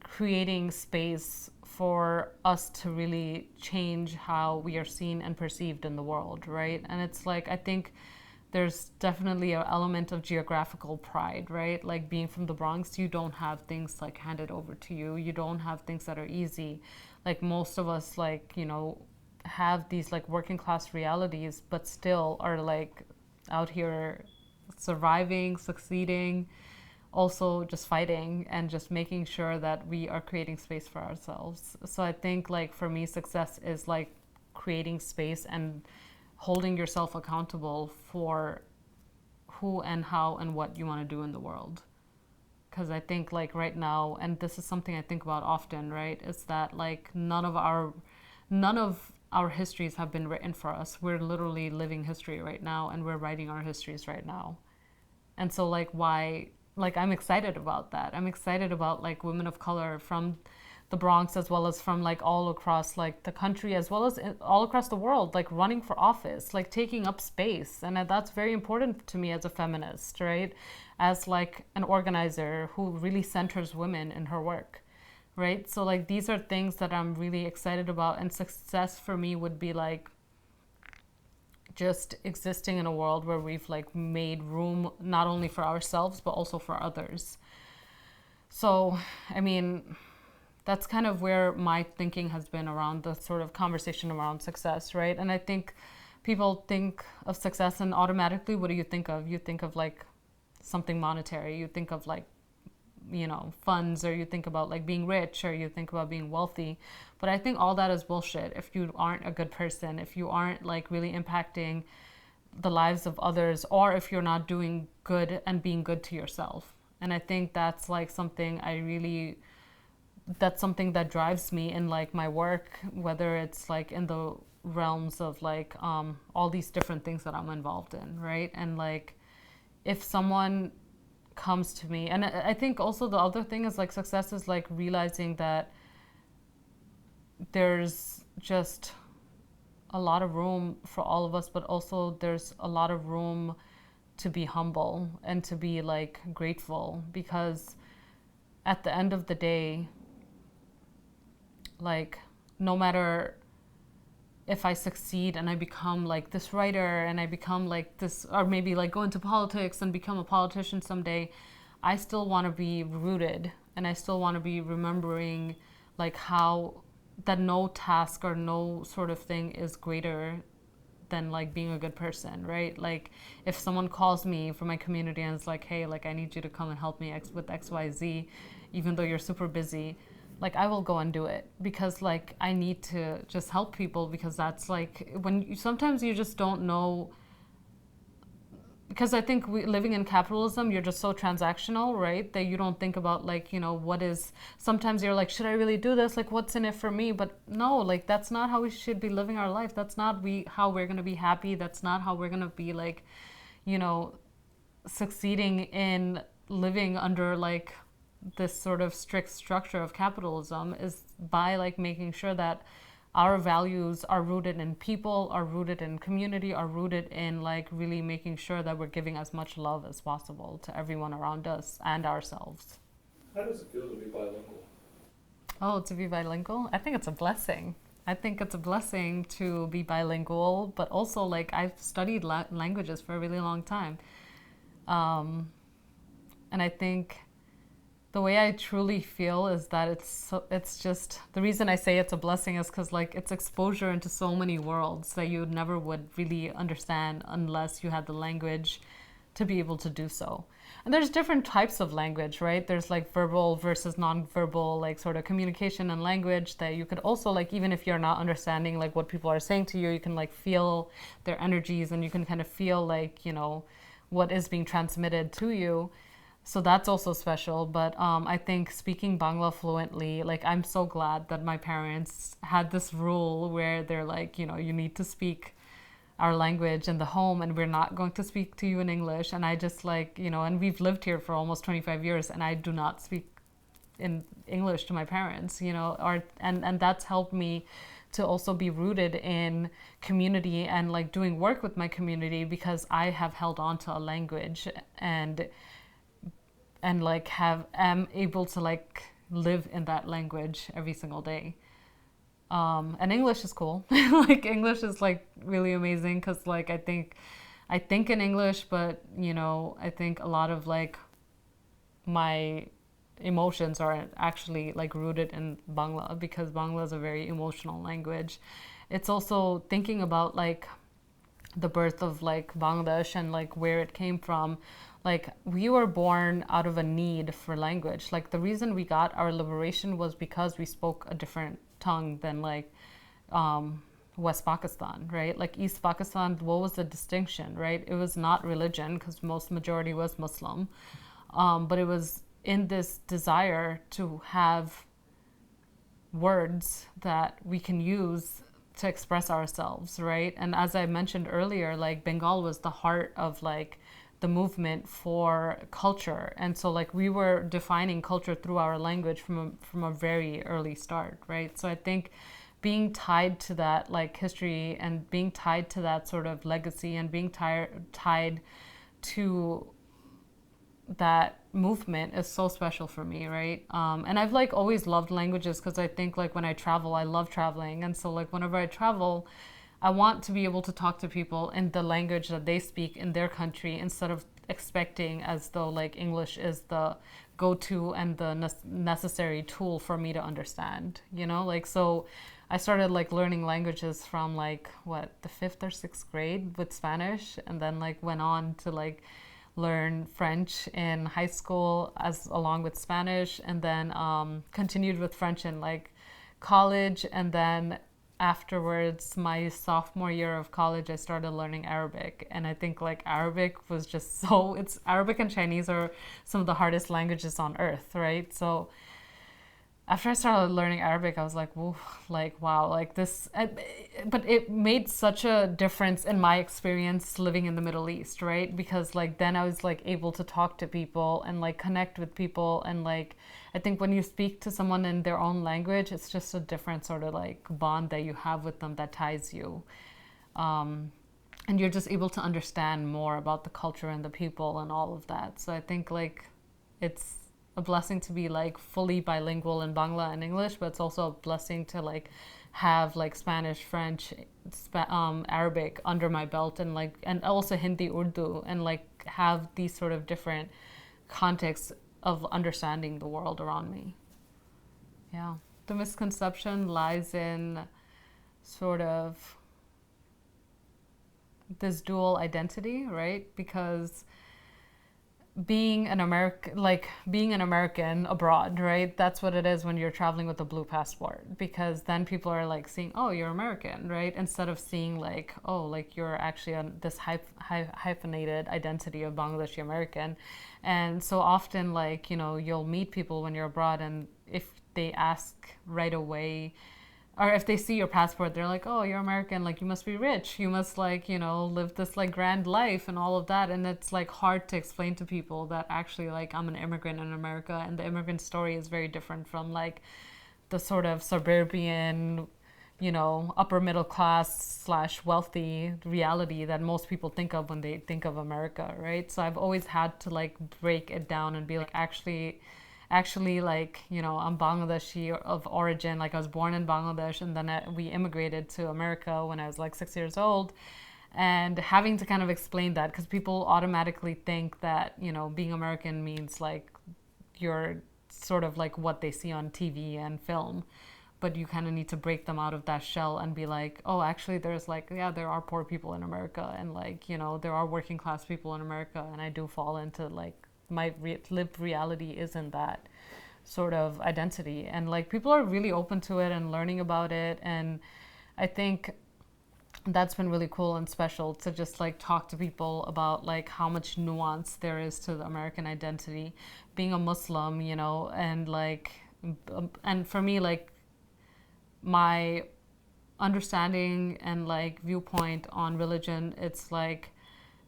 creating space for us to really change how we are seen and perceived in the world, right? And it's like, I think there's definitely an element of geographical pride, right? Like being from the Bronx, you don't have things like handed over to you. You don't have things that are easy. Like most of us, like, you know, have these like working class realities, but still are like out here surviving, succeeding, also just fighting and just making sure that we are creating space for ourselves. So I think like for me, success is like creating space and holding yourself accountable for who and how and what you want to do in the world. Because I think like right now, and this is something I think about often, right, is that like none of our histories have been written for us. We're literally living history right now, and we're writing our histories right now. And so like why, like I'm excited about that. I'm excited about like women of color from the Bronx, as well as from like all across like the country, as well as all across the world, like running for office, like taking up space. And that's very important to me as a feminist, right? As like an organizer who really centers women in her work, right? So like these are things that I'm really excited about. And success for me would be like just existing in a world where we've like made room not only for ourselves but also for others. So I mean, that's kind of where my thinking has been around the sort of conversation around success, right? And I think people think of success and automatically, what do you think of? You think of like something monetary, you think of like, you know, funds, or you think about like being rich, or you think about being wealthy. But I think all that is bullshit if you aren't a good person, if you aren't like really impacting the lives of others, or if you're not doing good and being good to yourself. And I think that's like something that's something that drives me in like my work, whether it's like in the realms of like all these different things that I'm involved in, right? And like if someone comes to me, and I think also the other thing is like success is like realizing that there's just a lot of room for all of us, but also there's a lot of room to be humble and to be like grateful, because at the end of the day, like no matter if I succeed and I become like this writer and I become like this, or maybe like go into politics and become a politician someday, I still want to be rooted, and I still want to be remembering like how that no task or no sort of thing is greater than like being a good person, right? Like if someone calls me from my community and it's like, hey, like I need you to come and help me with XYZ, even though you're super busy, like I will go and do it, because like I need to just help people, because that's like when sometimes you just don't know, because I think living in capitalism, you're just so transactional, right? That you don't think about like, you know, what is, sometimes you're like, should I really do this? Like what's in it for me? But no, like that's not how we should be living our life. That's not how we're going to be happy. That's not how we're going to be like, you know, succeeding in living under like this sort of strict structure of capitalism, is by like making sure that our values are rooted in people, are rooted in community, are rooted in like really making sure that we're giving as much love as possible to everyone around us and ourselves. How does it feel to be bilingual? Oh, to be bilingual? I think it's a blessing. I think it's a blessing to be bilingual, but also like I've studied languages for a really long time. And I think the way I truly feel is that it's just, the reason I say it's a blessing is because like it's exposure into so many worlds that you never would really understand unless you had the language to be able to do so. And there's different types of language, right? There's like verbal versus non-verbal, like sort of communication and language that you could also like, even if you're not understanding like what people are saying to you, you can like feel their energies and you can kind of feel like, you know, what is being transmitted to you. So that's also special. But I think speaking Bangla fluently, like I'm so glad that my parents had this rule where they're like, you know, you need to speak our language in the home and we're not going to speak to you in English. And I just like, you know, and we've lived here for almost 25 years and I do not speak in English to my parents, you know, and that's helped me to also be rooted in community and like doing work with my community because I have held on to a language and like am able to like live in that language every single day. And English is cool. Like English is like really amazing because like I think in English, but you know, I think a lot of like my emotions are actually like rooted in Bangla because Bangla is a very emotional language. It's also thinking about like the birth of like Bangladesh and like where it came from. Like we were born out of a need for language. Like the reason we got our liberation was because we spoke a different tongue than like West Pakistan, right? Like East Pakistan, what was the distinction, right? It was not religion because most majority was Muslim, but it was in this desire to have words that we can use to express ourselves, right? And as I mentioned earlier, like Bengal was the heart of like the movement for culture, and so like we were defining culture through our language from a very early start, right? So I think being tied to that like history and being tied to that sort of legacy and being tied to that movement is so special for me, right? And I've like always loved languages because I think like when I travel, I love traveling, and so like whenever I travel, I want to be able to talk to people in the language that they speak in their country instead of expecting as though like English is the go-to and the necessary tool for me to understand, you know? Like, so I started like learning languages from like the 5th or 6th grade with Spanish, and then like went on to like learn French in high school as along with Spanish, and then continued with French in like college, and then afterwards, my sophomore year of college, I started learning Arabic. And I think like Arabic was just so, it's Arabic and Chinese are some of the hardest languages on earth, right? So after I started learning Arabic, I was like, whoa, like, wow, like this, but it made such a difference in my experience living in the Middle East, right? Because like then I was like able to talk to people and like connect with people. And like, I think when you speak to someone in their own language, it's just a different sort of like bond that you have with them that ties you. And you're just able to understand more about the culture and the people and all of that. So I think like it's a blessing to be like fully bilingual in Bangla and English, but it's also a blessing to like have like Spanish, French, Arabic under my belt, and like, and also Hindi, Urdu, and like have these sort of different contexts of understanding the world around me. Yeah. The misconception lies in sort of this dual identity, right? Because being an American abroad, right? That's what it is when you're traveling with a blue passport, because then people are like seeing, oh, you're American, right? Instead of seeing like, oh, like you're actually on this hyphenated identity of Bangladeshi-American. And so often, like, you know, you'll meet people when you're abroad, and if they ask right away, or if they see your passport, they're like, oh, you're American, like you must be rich, you must like, you know, live this like grand life and all of that. And it's like hard to explain to people that actually like I'm an immigrant in America, and the immigrant story is very different from like the sort of suburban, you know, upper middle class / wealthy reality that most people think of when they think of America, right? So I've always had to like break it down and be like, actually, like, you know, I'm Bangladeshi of origin. Like I was born in Bangladesh, and then we immigrated to America when I was like 6 years old. And having to kind of explain that, because people automatically think that, you know, being American means like you're sort of like what they see on TV and film. but you kind of need to break them out of that shell and be like, oh, actually there's like, yeah, there are poor people in America, and like, you know, there are working class people in America, and I do fall into like my lived reality isn't that sort of identity. And like people are really open to it and learning about it, and I think that's been really cool and special to just like talk to people about like how much nuance there is to the American identity, being a Muslim, you know, and like, and for me, like my understanding and like viewpoint on religion, it's like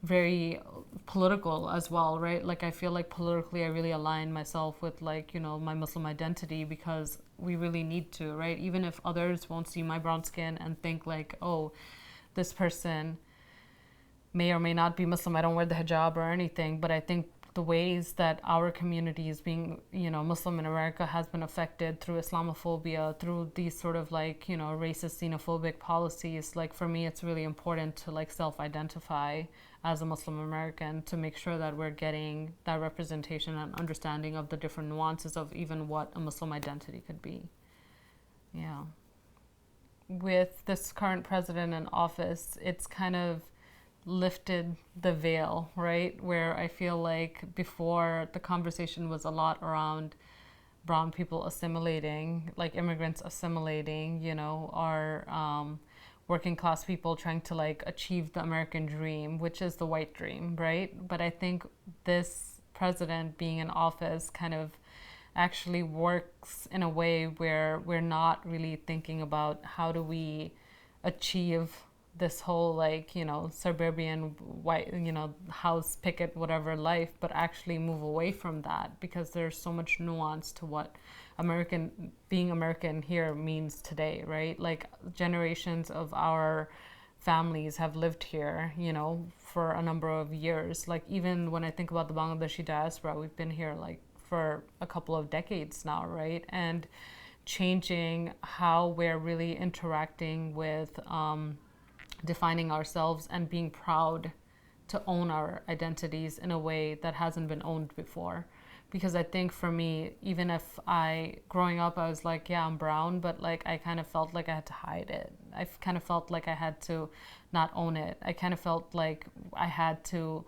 very political as well, right? Like I feel like politically I really align myself with like, you know, my Muslim identity, because we really need to, right? Even if others won't see my brown skin and think like, oh, this person may or may not be Muslim, I don't wear the hijab or anything, but I think the ways that our communities being, you know, Muslim in America has been affected through Islamophobia, through these sort of like, you know, racist, xenophobic policies, like for me it's really important to like self-identify as a Muslim American to make sure that we're getting that representation and understanding of the different nuances of even what a Muslim identity could be. Yeah. With this current president in office, it's kind of lifted the veil, right? Where I feel like before the conversation was a lot around brown people assimilating, like immigrants assimilating, you know, or working class people trying to like achieve the American dream, which is the white dream, right? But I think this president being in office kind of actually works in a way where we're not really thinking about how do we achieve this whole like, you know, suburban white, you know, house picket whatever life, but actually move away from that, because there's so much nuance to what being American here means today, right? Like generations of our families have lived here, you know, for a number of years. Like even when I think about the Bangladeshi diaspora, we've been here like for a couple of decades now, right? And changing how we're really interacting with defining ourselves and being proud to own our identities in a way that hasn't been owned before. Because I think for me, even if growing up, I was like, yeah, I'm brown, but like I kind of felt like I had to hide it. I kind of felt like I had to not own it. I kind of felt like I had to,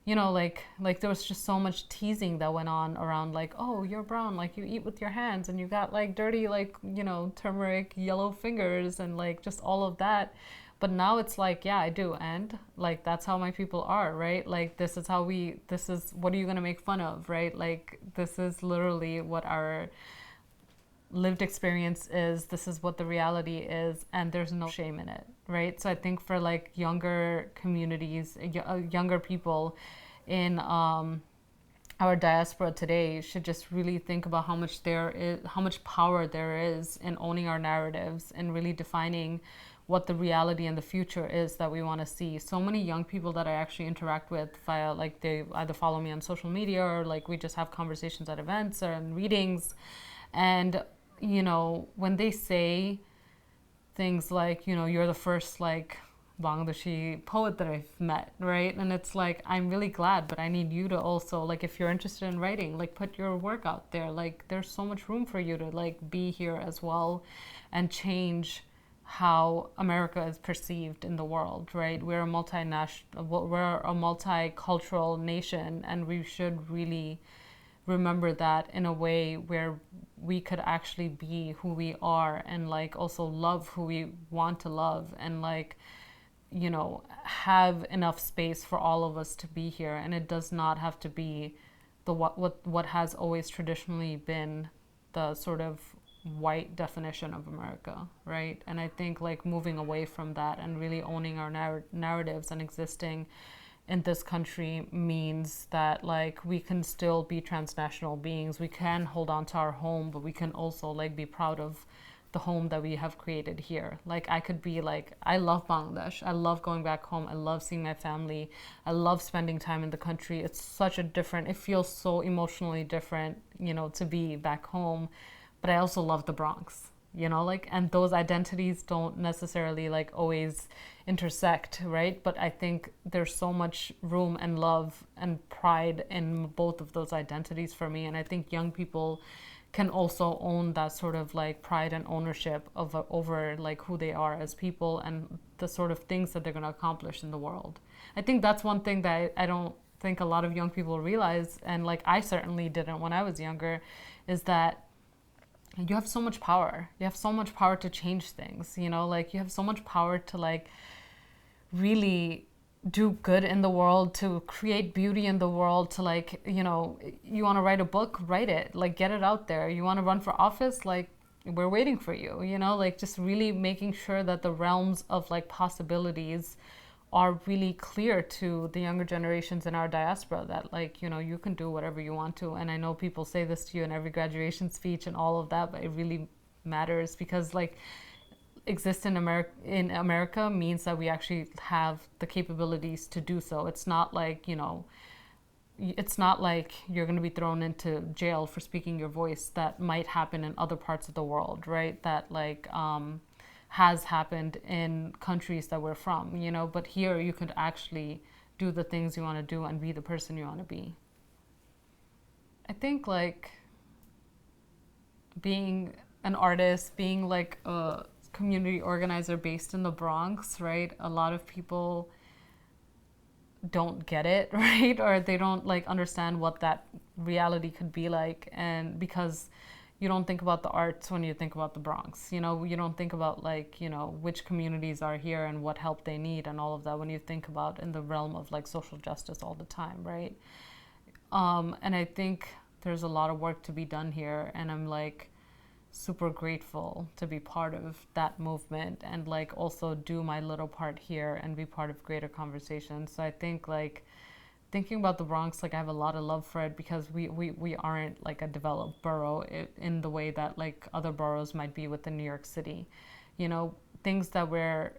you know, like there was just so much teasing that went on around like, oh, you're brown, like you eat with your hands and you got like dirty, like, you know, turmeric yellow fingers and like just all of that. But now it's like, yeah, I do. And like, that's how my people are, right? Like, this is what are you going to make fun of, right? Like, this is literally what our lived experience is. This is what the reality is. And there's no shame in it, right? So I think for like younger communities, younger people in our diaspora today should just really think about how much power there is in owning our narratives and really defining what the reality and the future is that we want to see. So many young people that I actually interact with via, like, they either follow me on social media or like we just have conversations at events or in readings. And, you know, when they say things like, you know, you're the first like Bangladeshi poet that I've met, right? And it's like, I'm really glad, but I need you to also, like, if you're interested in writing, like put your work out there. Like there's so much room for you to like be here as well and change how America is perceived in the world, right? We're a multicultural nation, and we should really remember that in a way where we could actually be who we are and like also love who we want to love and like, you know, have enough space for all of us to be here. And it does not have to be the what has always traditionally been the sort of white definition of America, right? And I think like moving away from that and really owning our narratives and existing in this country means that like we can still be transnational beings. We can hold on to our home, but we can also like be proud of the home that we have created here. Like I could be like, I love Bangladesh. I love going back home. I love seeing my family. I love spending time in the country. It's such a different, it feels so emotionally different, you know, to be back home. But I also love the Bronx, you know, like, and those identities don't necessarily like always intersect, right? But I think there's so much room and love and pride in both of those identities for me. And I think young people can also own that sort of like pride and ownership of over like who they are as people and the sort of things that they're going to accomplish in the world. I think that's one thing that I don't think a lot of young people realize, and like I certainly didn't when I was younger, is that you have so much power. You have so much power to change things, you know, like you have so much power to like really do good in the world, to create beauty in the world, to like, you know, you want to write a book, write it, like get it out there. You want to run for office, like we're waiting for you, you know, like just really making sure that the realms of like possibilities are really clear to the younger generations in our diaspora, that like, you know, you can do whatever you want to. And I know people say this to you in every graduation speech and all of that, but it really matters, because like exist in America means that we actually have the capabilities to do so. It's not like, you know, it's not like you're going to be thrown into jail for speaking your voice. That might happen in other parts of the world, right? That like has happened in countries that we're from, you know, but here you could actually do the things you want to do and be the person you want to be. I think like being an artist, being like a community organizer based in the Bronx, right? A lot of people don't get it, right? Or they don't like understand what that reality could be like. And because you don't think about the arts when you think about the Bronx, you know, you don't think about like, you know, which communities are here and what help they need and all of that when you think about in the realm of like social justice all the time, right? And I think there's a lot of work to be done here, and I'm like super grateful to be part of that movement and like also do my little part here and be part of greater conversations. So I think like thinking about the Bronx, like I have a lot of love for it, because we aren't like a developed borough in the way that like other boroughs might be within New York City. You know, things that we're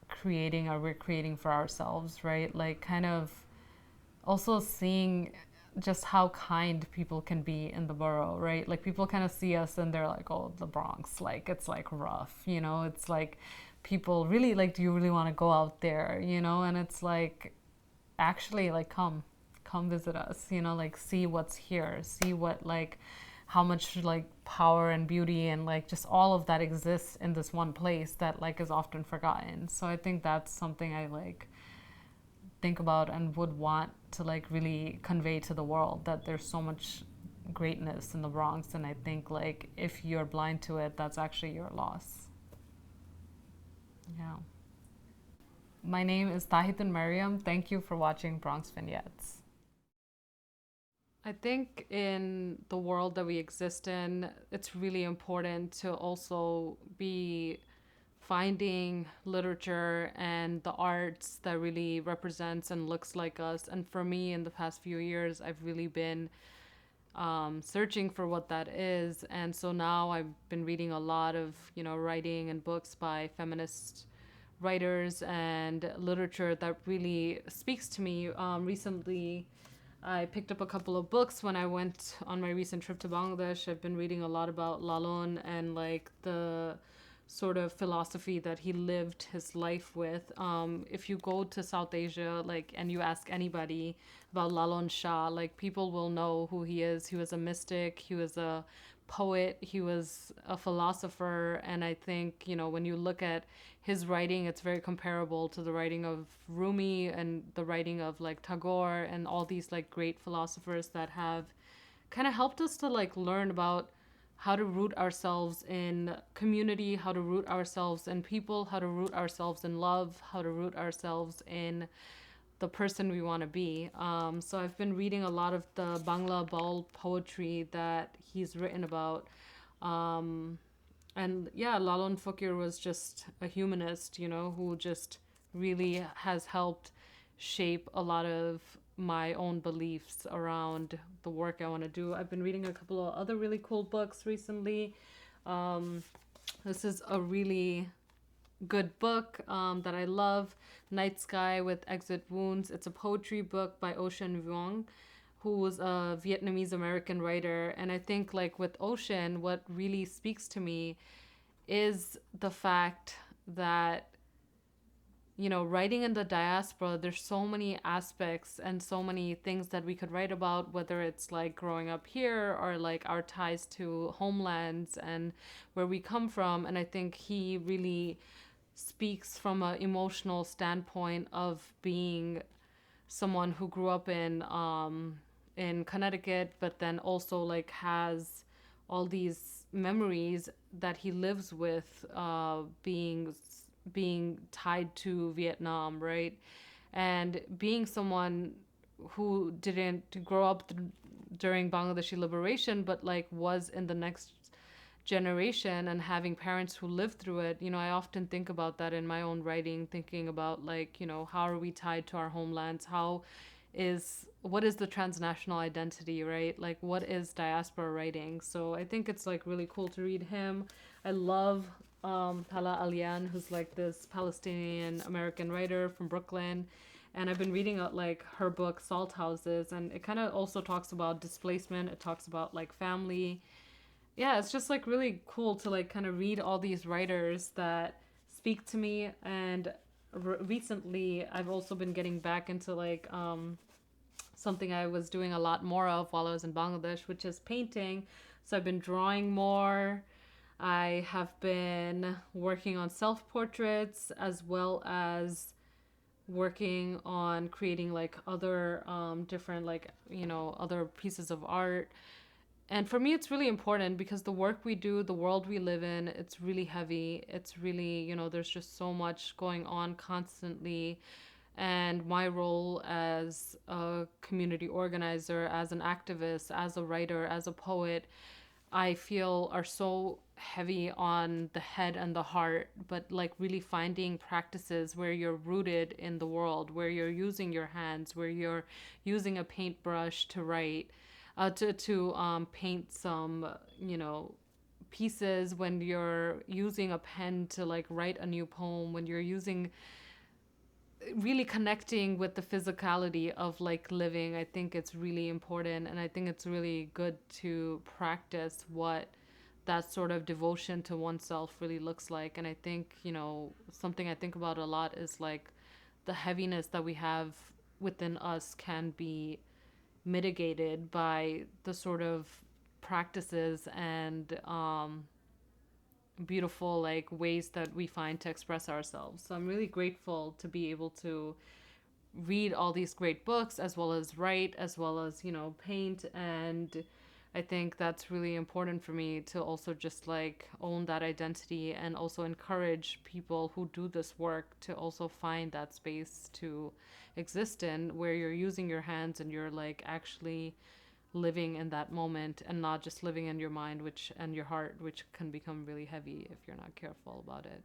creating for ourselves, right? Like kind of also seeing just how kind people can be in the borough, right? Like people kind of see us and they're like, oh, the Bronx, like it's like rough, you know? It's like people really like, do you really want to go out there, you know? And it's like, actually like come visit us, you know, like see what's here, see what like how much like power and beauty and like just all of that exists in this one place that like is often forgotten. So I think that's something I like think about and would want to like really convey to the world, that there's so much greatness in the Bronx, and I think like if you're blind to it, that's actually your loss. Yeah. My name is Thahitun Mariam. Thank you for watching Bronx Vignettes. I think in the world that we exist in, it's really important to also be finding literature and the arts that really represents and looks like us. And for me, in the past few years, I've really been searching for what that is. And so now I've been reading a lot of, you know, writing and books by feminist writers and literature that really speaks to me. Recently, I picked up a couple of books when I went on my recent trip to Bangladesh. I've been reading a lot about Lalon and like the sort of philosophy that he lived his life with. If you go to South Asia, like, and you ask anybody about Lalon Shah, like people will know who he is. He was a mystic, he was a poet, he was a philosopher, and I think, you know, when you look at his writing, it's very comparable to the writing of Rumi and the writing of like Tagore and all these like great philosophers that have kind of helped us to like learn about how to root ourselves in community, how to root ourselves in people, how to root ourselves in love, how to root ourselves in the person we want to be. So I've been reading a lot of the Bangla Baul poetry that he's written about. And yeah, Lalon Fakir was just a humanist, you know, who just really has helped shape a lot of my own beliefs around the work I want to do. I've been reading a couple of other really cool books recently. This is a really good book that I love, Night Sky with Exit Wounds. It's a poetry book by Ocean Vuong, who was a Vietnamese-American writer. And I think like with Ocean, what really speaks to me is the fact that writing in the diaspora, there's so many aspects and so many things that we could write about, whether it's like growing up here or like our ties to homelands and where we come from. And I think he really speaks from an emotional standpoint of being someone who grew up in Connecticut, but then also like has all these memories that he lives with, being tied to Vietnam, right? And being someone who didn't grow up during Bangladeshi liberation, but like was in the next generation and having parents who lived through it. I often think about that in my own writing, thinking about like, how are we tied to our homelands? What is the transnational identity, right? Like, what is diaspora writing? So I think it's like really cool to read him. I love Hala Alian, who's like this Palestinian-American writer from Brooklyn. And I've been reading like her book, Salt Houses, and it kind of also talks about displacement. It talks about like family. Yeah, it's just like really cool to like kind of read all these writers that speak to me. And recently I've also been getting back into like something I was doing a lot more of while I was in Bangladesh, which is painting. So I've been drawing more. I have been working on self-portraits as well as working on creating like other different like other pieces of art. And for me, it's really important because the work we do, the world we live in, it's really heavy. It's really, there's just so much going on constantly. And my role as a community organizer, as an activist, as a writer, as a poet, I feel are so heavy on the head and the heart, but like really finding practices where you're rooted in the world, where you're using your hands, where you're using a paintbrush to write, to paint some, pieces, when you're using a pen to like write a new poem, when you're using really connecting with the physicality of like living. I think it's really important, and I think it's really good to practice what that sort of devotion to oneself really looks like. And I think, something I think about a lot is like the heaviness that we have within us can be mitigated by the sort of practices and beautiful like ways that we find to express ourselves. So I'm really grateful to be able to read all these great books, as well as write, as well as paint. And I think that's really important for me to also just like own that identity, and also encourage people who do this work to also find that space to exist in, where you're using your hands and you're like actually living in that moment, and not just living in your mind and your heart, which can become really heavy if you're not careful about it.